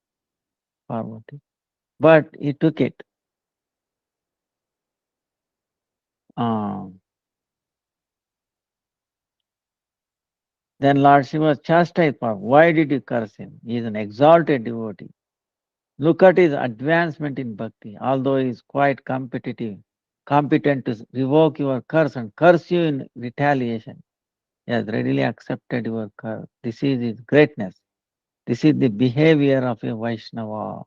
Parvati, but he took it. Then Lord Shiva chastised Parvati. Why did you curse him? He is an exalted devotee. Look at his advancement in bhakti. Although he is quite competent to revoke your curse and curse you in retaliation. He has readily accepted your curve. This is his greatness. This is the behavior of a Vaishnava.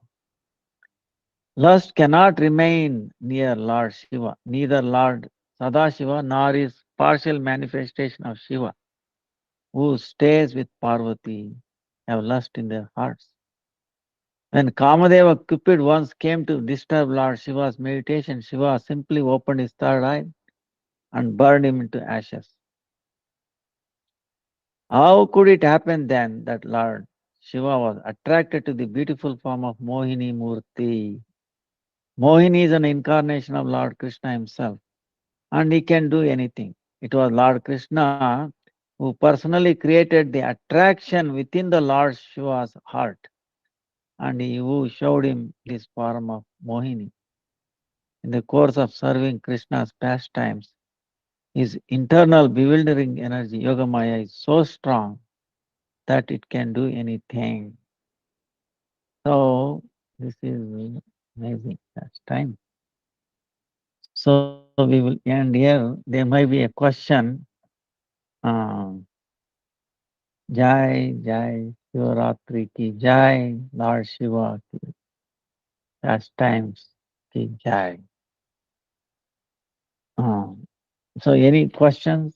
Lust cannot remain near Lord Shiva, neither Lord Sadashiva nor his partial manifestation of Shiva, who stays with Parvati, have lust in their hearts. When Kamadeva Cupid once came to disturb Lord Shiva's meditation, Shiva simply opened his third eye and burned him into ashes. How could it happen then that Lord Shiva was attracted to the beautiful form of Mohini Murti? Mohini is an incarnation of Lord Krishna himself, and he can do anything. It was Lord Krishna who personally created the attraction within the Lord Shiva's heart, and he who showed him this form of Mohini. In the course of serving Krishna's pastimes, his internal bewildering energy, Yogamaya, is so strong that it can do anything. So, this is amazing pastime. So, we will end here. There might be a question. Jai, Jai, Shivaratri ki Jai, Lord Shiva ki pastimes ki Jai. So, any questions?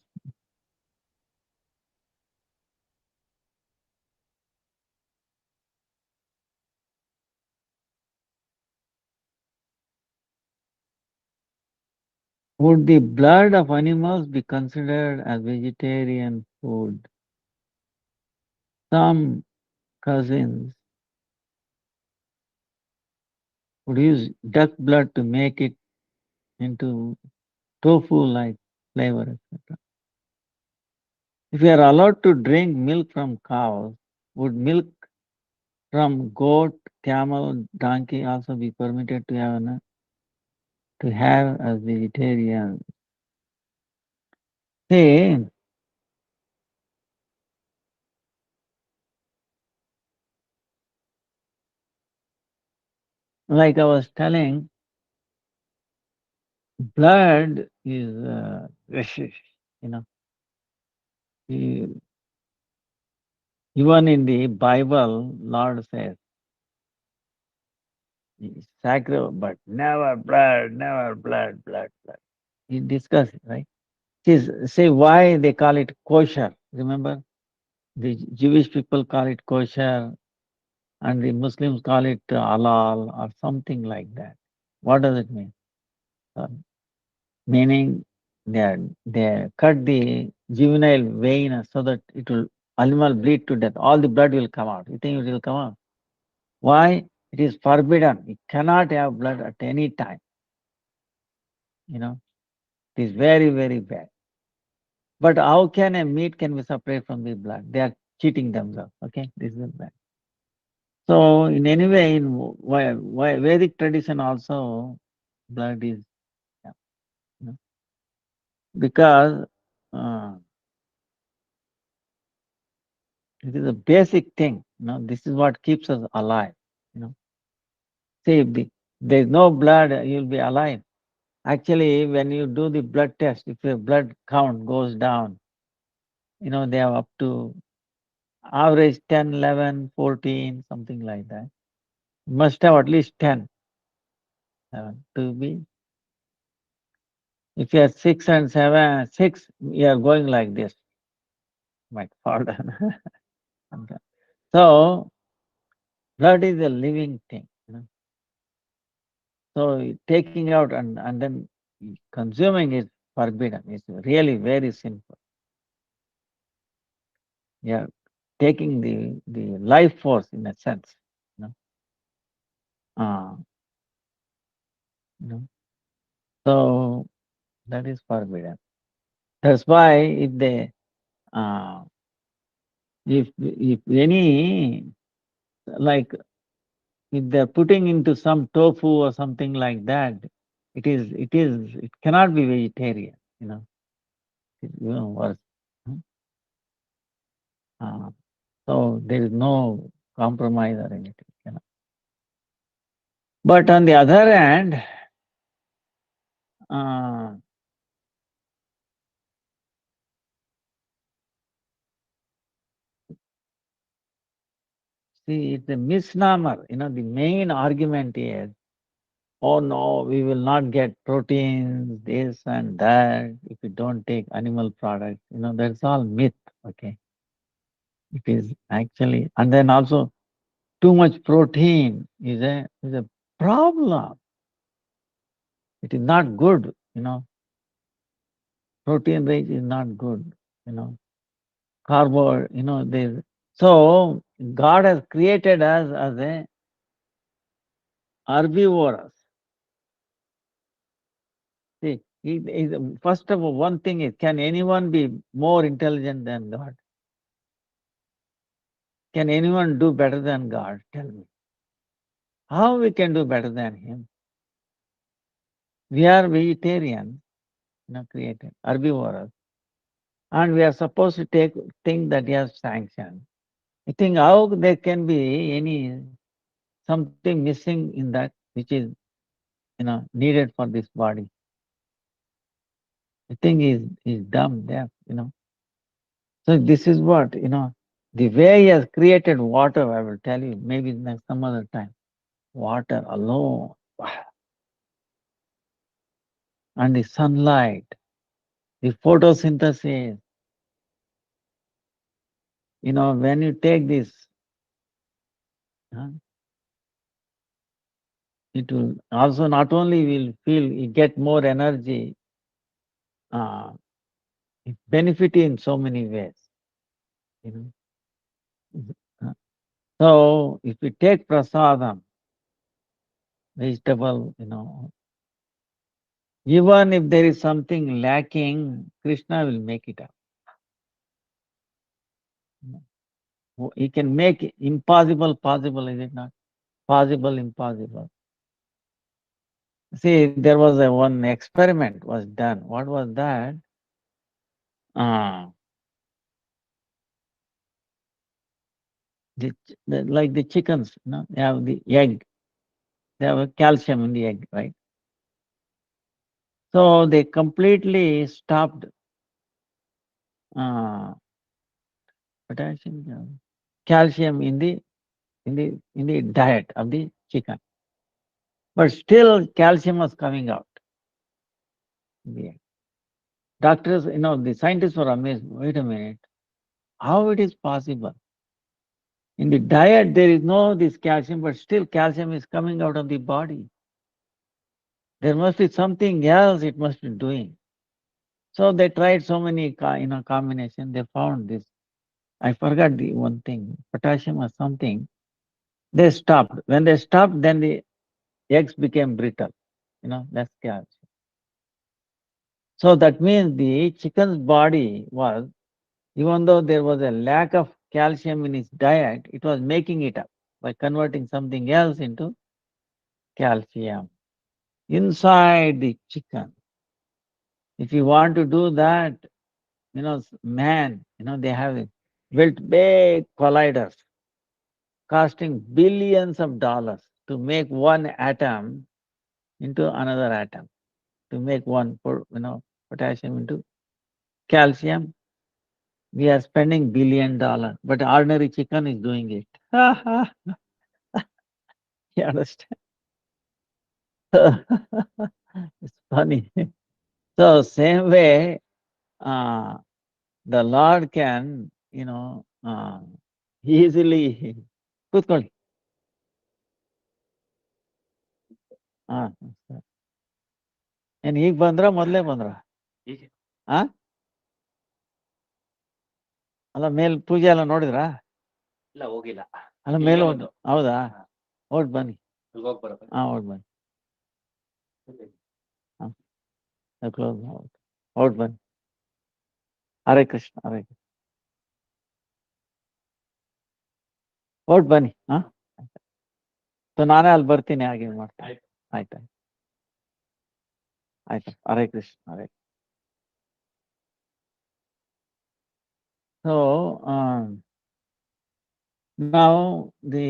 Would the blood of animals be considered as vegetarian food? Some cousins would use duck blood to make it into tofu-like flavor, etc. If you are allowed to drink milk from cows, would milk from goat, camel, donkey also be permitted to have as vegetarian? See, like I was telling, blood is, you know, e- even in the Bible, Lord says, sacred, but never blood, never blood, blood, blood. He discussed it, right? Say why they call it kosher. Remember, the Jewish people call it kosher, and the Muslims call it halal or something like that. What does it mean? Meaning they cut the juvenile vein so that it will animal bleed to death. All the blood will come out. You think it will come out? Why? It is forbidden. You cannot have blood at any time. You know, it is very, very bad. But how can a meat can be separate from the blood? They are cheating themselves. Okay, this is bad. So in any way, in Vedic tradition also, blood is, yeah, you know, because it is a basic thing. You know, this is what keeps us alive. You know, see, if there is no blood, you'll be alive. Actually, when you do the blood test, if your blood count goes down, you know, they have up to average 10, 11, 14, something like that. You must have at least 10 to be. If you are 6 and 7, 6, you are going like this. Might fall down. Okay. So, blood is a living thing. You know? So, taking out and then consuming is forbidden. It's really very simple. Yeah, taking the life force in a sense. You know? You know? So, that is forbidden. That's why if any, like if they're putting into some tofu or something like that, it cannot be vegetarian, you know. It's even worse. So there is no compromise or anything, you know. But on the other hand, See, it's a misnomer. The main argument is, oh no, we will not get proteins, this and that, if we don't take animal products. That's all myth, okay? It is actually, and then also too much protein is a problem. It is not good, Protein rich is not good, Carbo, so God has created us as a herbivorous. See, first of all, one thing is, can anyone be more intelligent than God? Can anyone do better than God? Tell me. How we can do better than Him? We are vegetarian, created, herbivorous. And we are supposed to take things that He has sanctioned. I think how there can be something missing in that which is needed for this body. I think is dumb there, So this is what, the way He has created water, I will tell you, maybe next some other time. Water alone. And the sunlight, the photosynthesis. When you take this, it will also not only will feel, you get more energy, it benefit in so many ways. So if we take prasadam, vegetable, even if there is something lacking, Krishna will make it up. He can make impossible possible, is it not? Possible, impossible. See, there was one experiment was done. What was that? Like the chickens, they have the egg. They have a calcium in the egg, right? So they completely stopped potassium, calcium in the diet of the chicken, but still calcium was coming out. Doctors, the scientists were amazed. Wait a minute, how it is possible? In the diet there is no this calcium, but still calcium is coming out of the body. There must be something else it must be doing. So they tried so many combination. They found this. I forgot the one thing, potassium or something. They stopped. When they stopped, then the eggs became brittle. That's calcium. So that means the chicken's body was, even though there was a lack of calcium in its diet, it was making it up by converting something else into calcium inside the chicken. If you want to do that, man, they have built big colliders costing billions of dollars to make one atom into another atom, to make one, potassium into calcium. We are spending $1 billion, but ordinary chicken is doing it. You understand? It's funny. So same way, the Lord can, easily ಕೂತ್ಕೊಳ್ಳಿ. ಏನ್ ಈಗ ಬಂದ್ರ ಮೊದ್ಲೇ ಬಂದ್ರ? ಆ ಅಲ್ಲ ಮೇಲ್ ಪೂಜೆ ಎಲ್ಲ ನೋಡಿದ್ರಾ? ಇಲ್ಲ ಹೋಗಿಲ್ಲ. ಅಲ್ಲ ಮೇಲೆ ಒಂದು ಹೌದಾ? ಹೊರಟ್ ಬನ್ನಿ. ಹೊರಟ್ ಬನ್ನಿ. ಕ್ಲೋಸ್ ಹೊರಟ್ ಬನ್ನಿ. ಹರೇ ಕೃಷ್ಣ, ಹರೇ ಕೃಷ್ಣ. ಹೊರಟ್ ಬನ್ನಿ. ನಾನೇ ಅಲ್ಲಿ ಬರ್ತೀನಿ, ಹಾಗೆ ಮಾಡ್ತೀನಿ. ಆಯ್ತಾಯ್ತು. ಆಯ್ತು. ಹರೇ ಕೃಷ್ಣ, ಹರೇ. So now the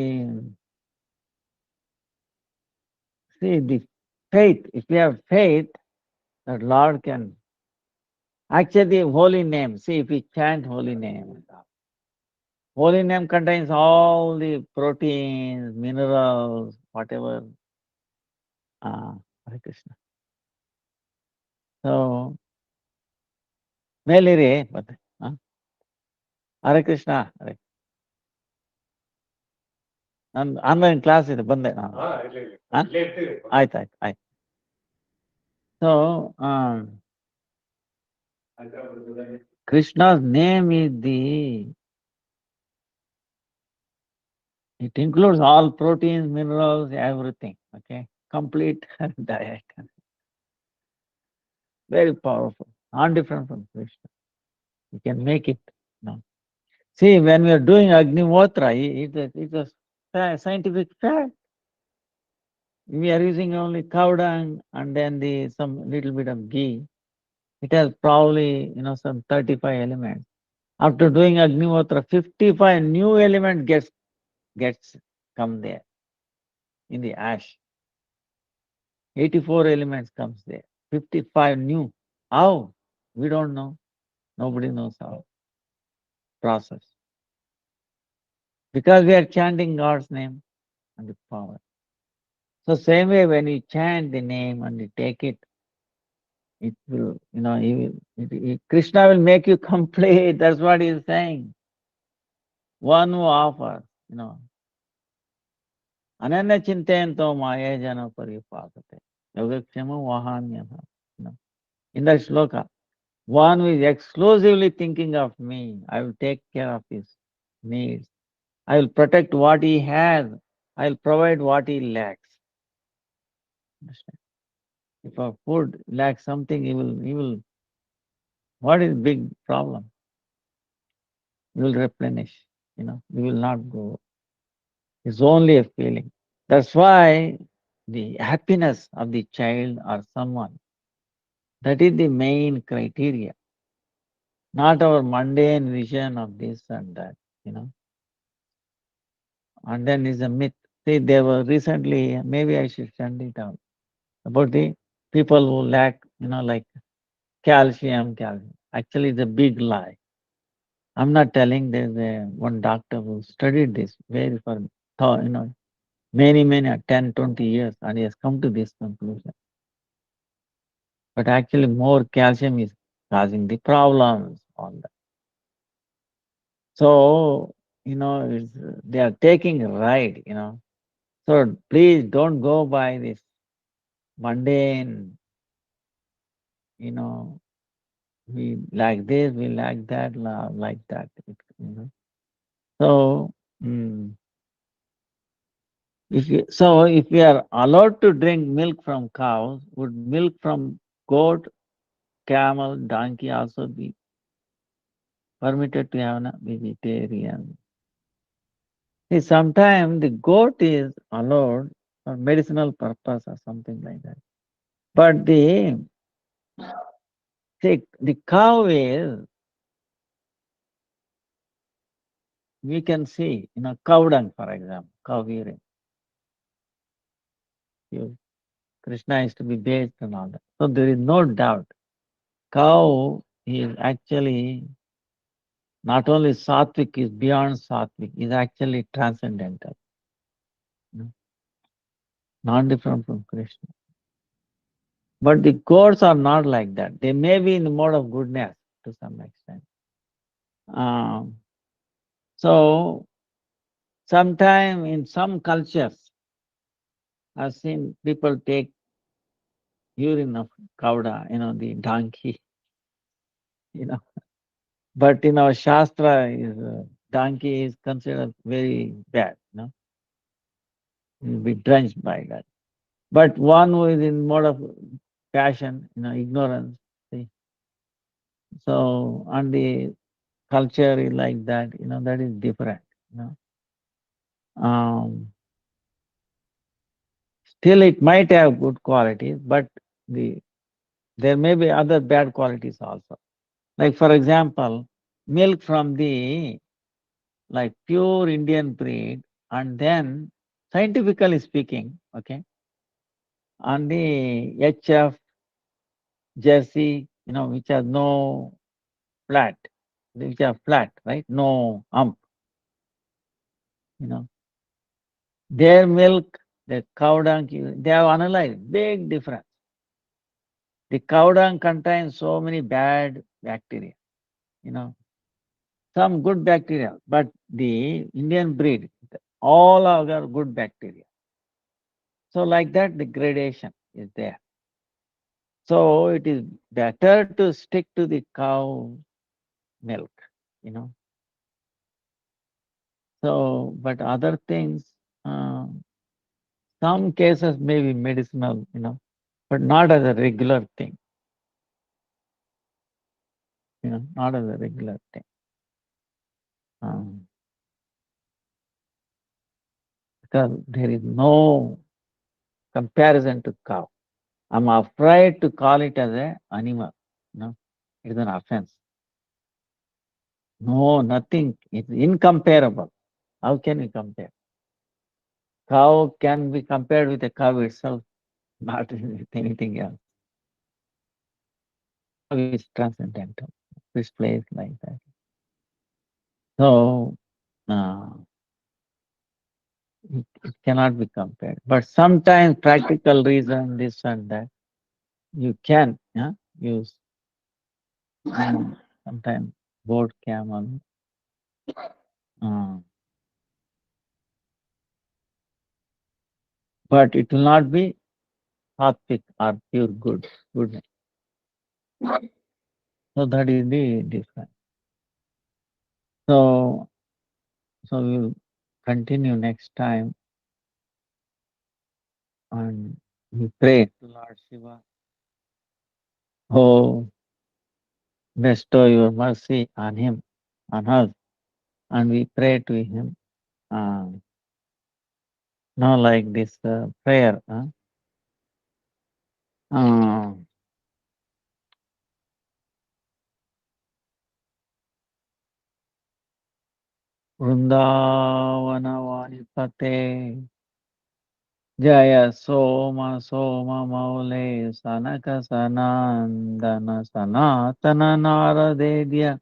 faith, if we have faith that Lord can actually the holy name, see if we chant holy name, Holy name contains all the proteins, minerals, whatever. Hare Krishna. So, ಮೇಲಿರಿ ಮತ್ತೆ ಹರೇ ಕೃಷ್ಣ ಹರೇ ನಾನು online class ಇದೆ ಬಂದೆ ನಾನು ಆಯ್ತು. So Krishna's name is it includes all proteins, minerals, everything. Okay, complete diet. Very powerful, not different from Krishna. You can make it. No. See, when we are doing Agnihotra, it's a scientific fact. We are using only cow dung and then some little bit of ghee. It has probably some 35 elements. After doing Agnihotra, 55 new element gets come there in the ash. 84 elements comes there. 55 new. How? We don't know. Nobody knows how. Process. Because we are chanting God's name and the power. So same way when you chant the name and you take it, it will, Krishna will make you complete. That's what he is saying. One who offers, Ananya Chintayanto Maya Jana Paripasate. Yogakshama Vahanyana. In that shloka, one who is exclusively thinking of me, I will take care of his needs. I will protect what he has. I will provide what he lacks. Understand? If our food lacks something, he will. What is big problem? He will replenish. We will not go. It's only a feeling. That's why the happiness of the child or someone, that is the main criteria. Not our mundane vision of this and that, And then is a myth. See, they were recently, maybe I should send it out, about the people who lack, like calcium. Actually, it's a big lie. I'm not telling. There's one doctor who studied this very for, many, 10, 20 years, and he has come to this conclusion. But actually, more calcium is causing the problems on that. So, they are taking a ride, So please don't go by this mundane, we like this, we like that, like that, So, if we are allowed to drink milk from cows, would milk from goat, camel, donkey also be permitted to have a vegetarian? See, sometimes the goat is allowed for medicinal purpose or something like that. But the cow is, we can see, cow dung, for example, cow urine. Krishna is to be bathed and all that. So there is no doubt. Cow is actually not only sattvic, is beyond sattvic, is actually transcendental. Not different from Krishna. But the gods are not like that. They may be in the mode of goodness to some extent. So, sometime in some cultures, I've seen people take urine of cow, the donkey, But in our Shastra, donkey is considered very bad, You'll be drenched by that. But one who is in mode of passion, ignorance, see. So, and the culture is like that, that is different, Still, it might have good qualities, but there may be other bad qualities also. Like, for example, milk from the pure Indian breed, and then scientifically speaking, okay, on the HF, Jersey, which has no flat, which are flat, right? No hump. you know. Their milk, the cow dung, they have analyzed, big difference. The cow dung contains so many bad bacteria, you know, some good bacteria, but the Indian breed, all are good bacteria. So like that, the gradation is there. So it is better to stick to the cow milk, you know. So, but other things, some cases may be medicinal, you know, but not as a regular thing. You know, not as a regular thing. Because there is no comparison to cow. I'm afraid to call it as an animal. No, it is an offense. No, nothing. It's incomparable. How can we compare? Cow can be compared with a cow itself, not with anything else. Cow is transcendental. This place like that. So it cannot be compared. But sometimes practical reason, this and that, you can use. Sometimes boat camel. But it will not be sattvic or pure goodness. So that is the difference. So we'll continue next time and we pray to Lord Shiva. Oh, bestow your mercy on him, on us, and we pray to him. Now like this prayer. Vrindavanavadipate Jaya Soma Soma Maule Sanaka Sanandana Sanatana Naradedya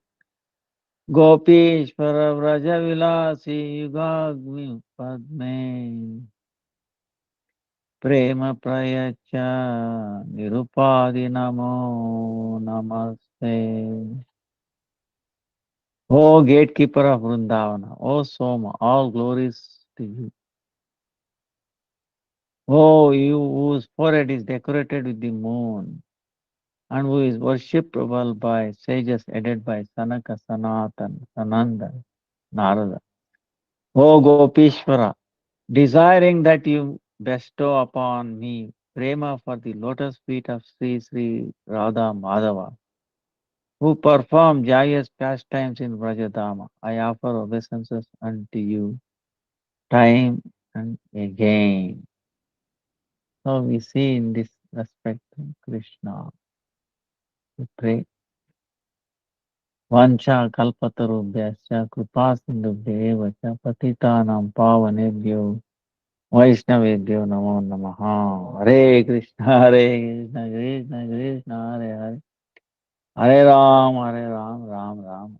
Gopishvara Vraja Vilasi Yugagmi Padme Prema Prayacha Nirupadi Namo Namaste. O gatekeeper of Vrindavana, O Soma, all glories to you. O you whose forehead is decorated with the moon, and who is worshipable by sages aided by Sanaka, Sanatan, Sananda, Narada. O Gopishvara, desiring that you bestow upon me prema for the lotus feet of Sri Sri Radha Madhava, who perform joyous pastimes in Vrajadama, I offer obeisances unto you time and again. So we see in this respect Krishna. We pray. Vancha kalpatarubhyascha kripasindubhyev cha patitanam pavanebhyo Vaishnavebhyo namo namaha. Hare Krishna, Hare Krishna, Krishna Krishna, Hare Hare. Hare Ram, Ram Ram.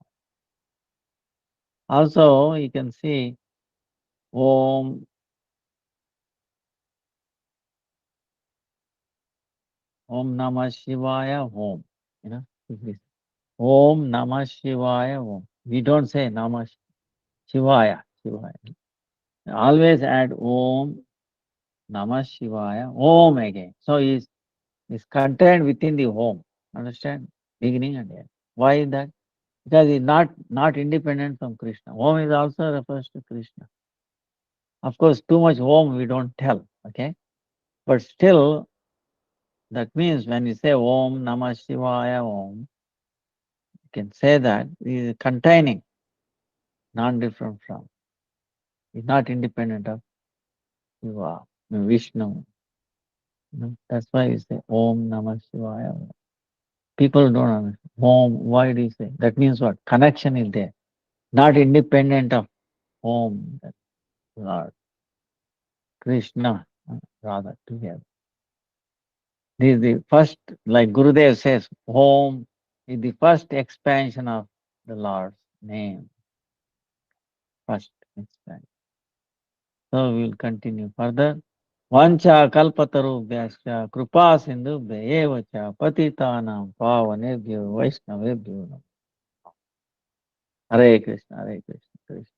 Also, you can see Om Namah Shivaya Om. You know, Om Namah Shivaya Om. We don't say Namah Shivaya. Always add Om Namah Shivaya Om again. So it's contained within the Om. Understand? Beginning and end. Why is that? Because it's not independent from Krishna. Om is also refers to Krishna. Of course, too much Om we don't tell. Okay, but still, that means when you say Om Namah Shivaya Om, you can say that it is containing, not different from. It's not independent of Shiva, Vishnu. That's why you say Om Namah Shivaya Om. People don't understand. Om, why do you say? That means what? Connection is there, not independent of Om, that Lord, Krishna, Radha together. This is the first, like Gurudev says, Om is the first expansion of the Lord's name. First expansion. So we will continue further. Vancha kalpatarubhyascha kripa sindhubhya eva cha patitanam pavanebhyo vaishnavebhyo namo. Hare Krishna, Krishna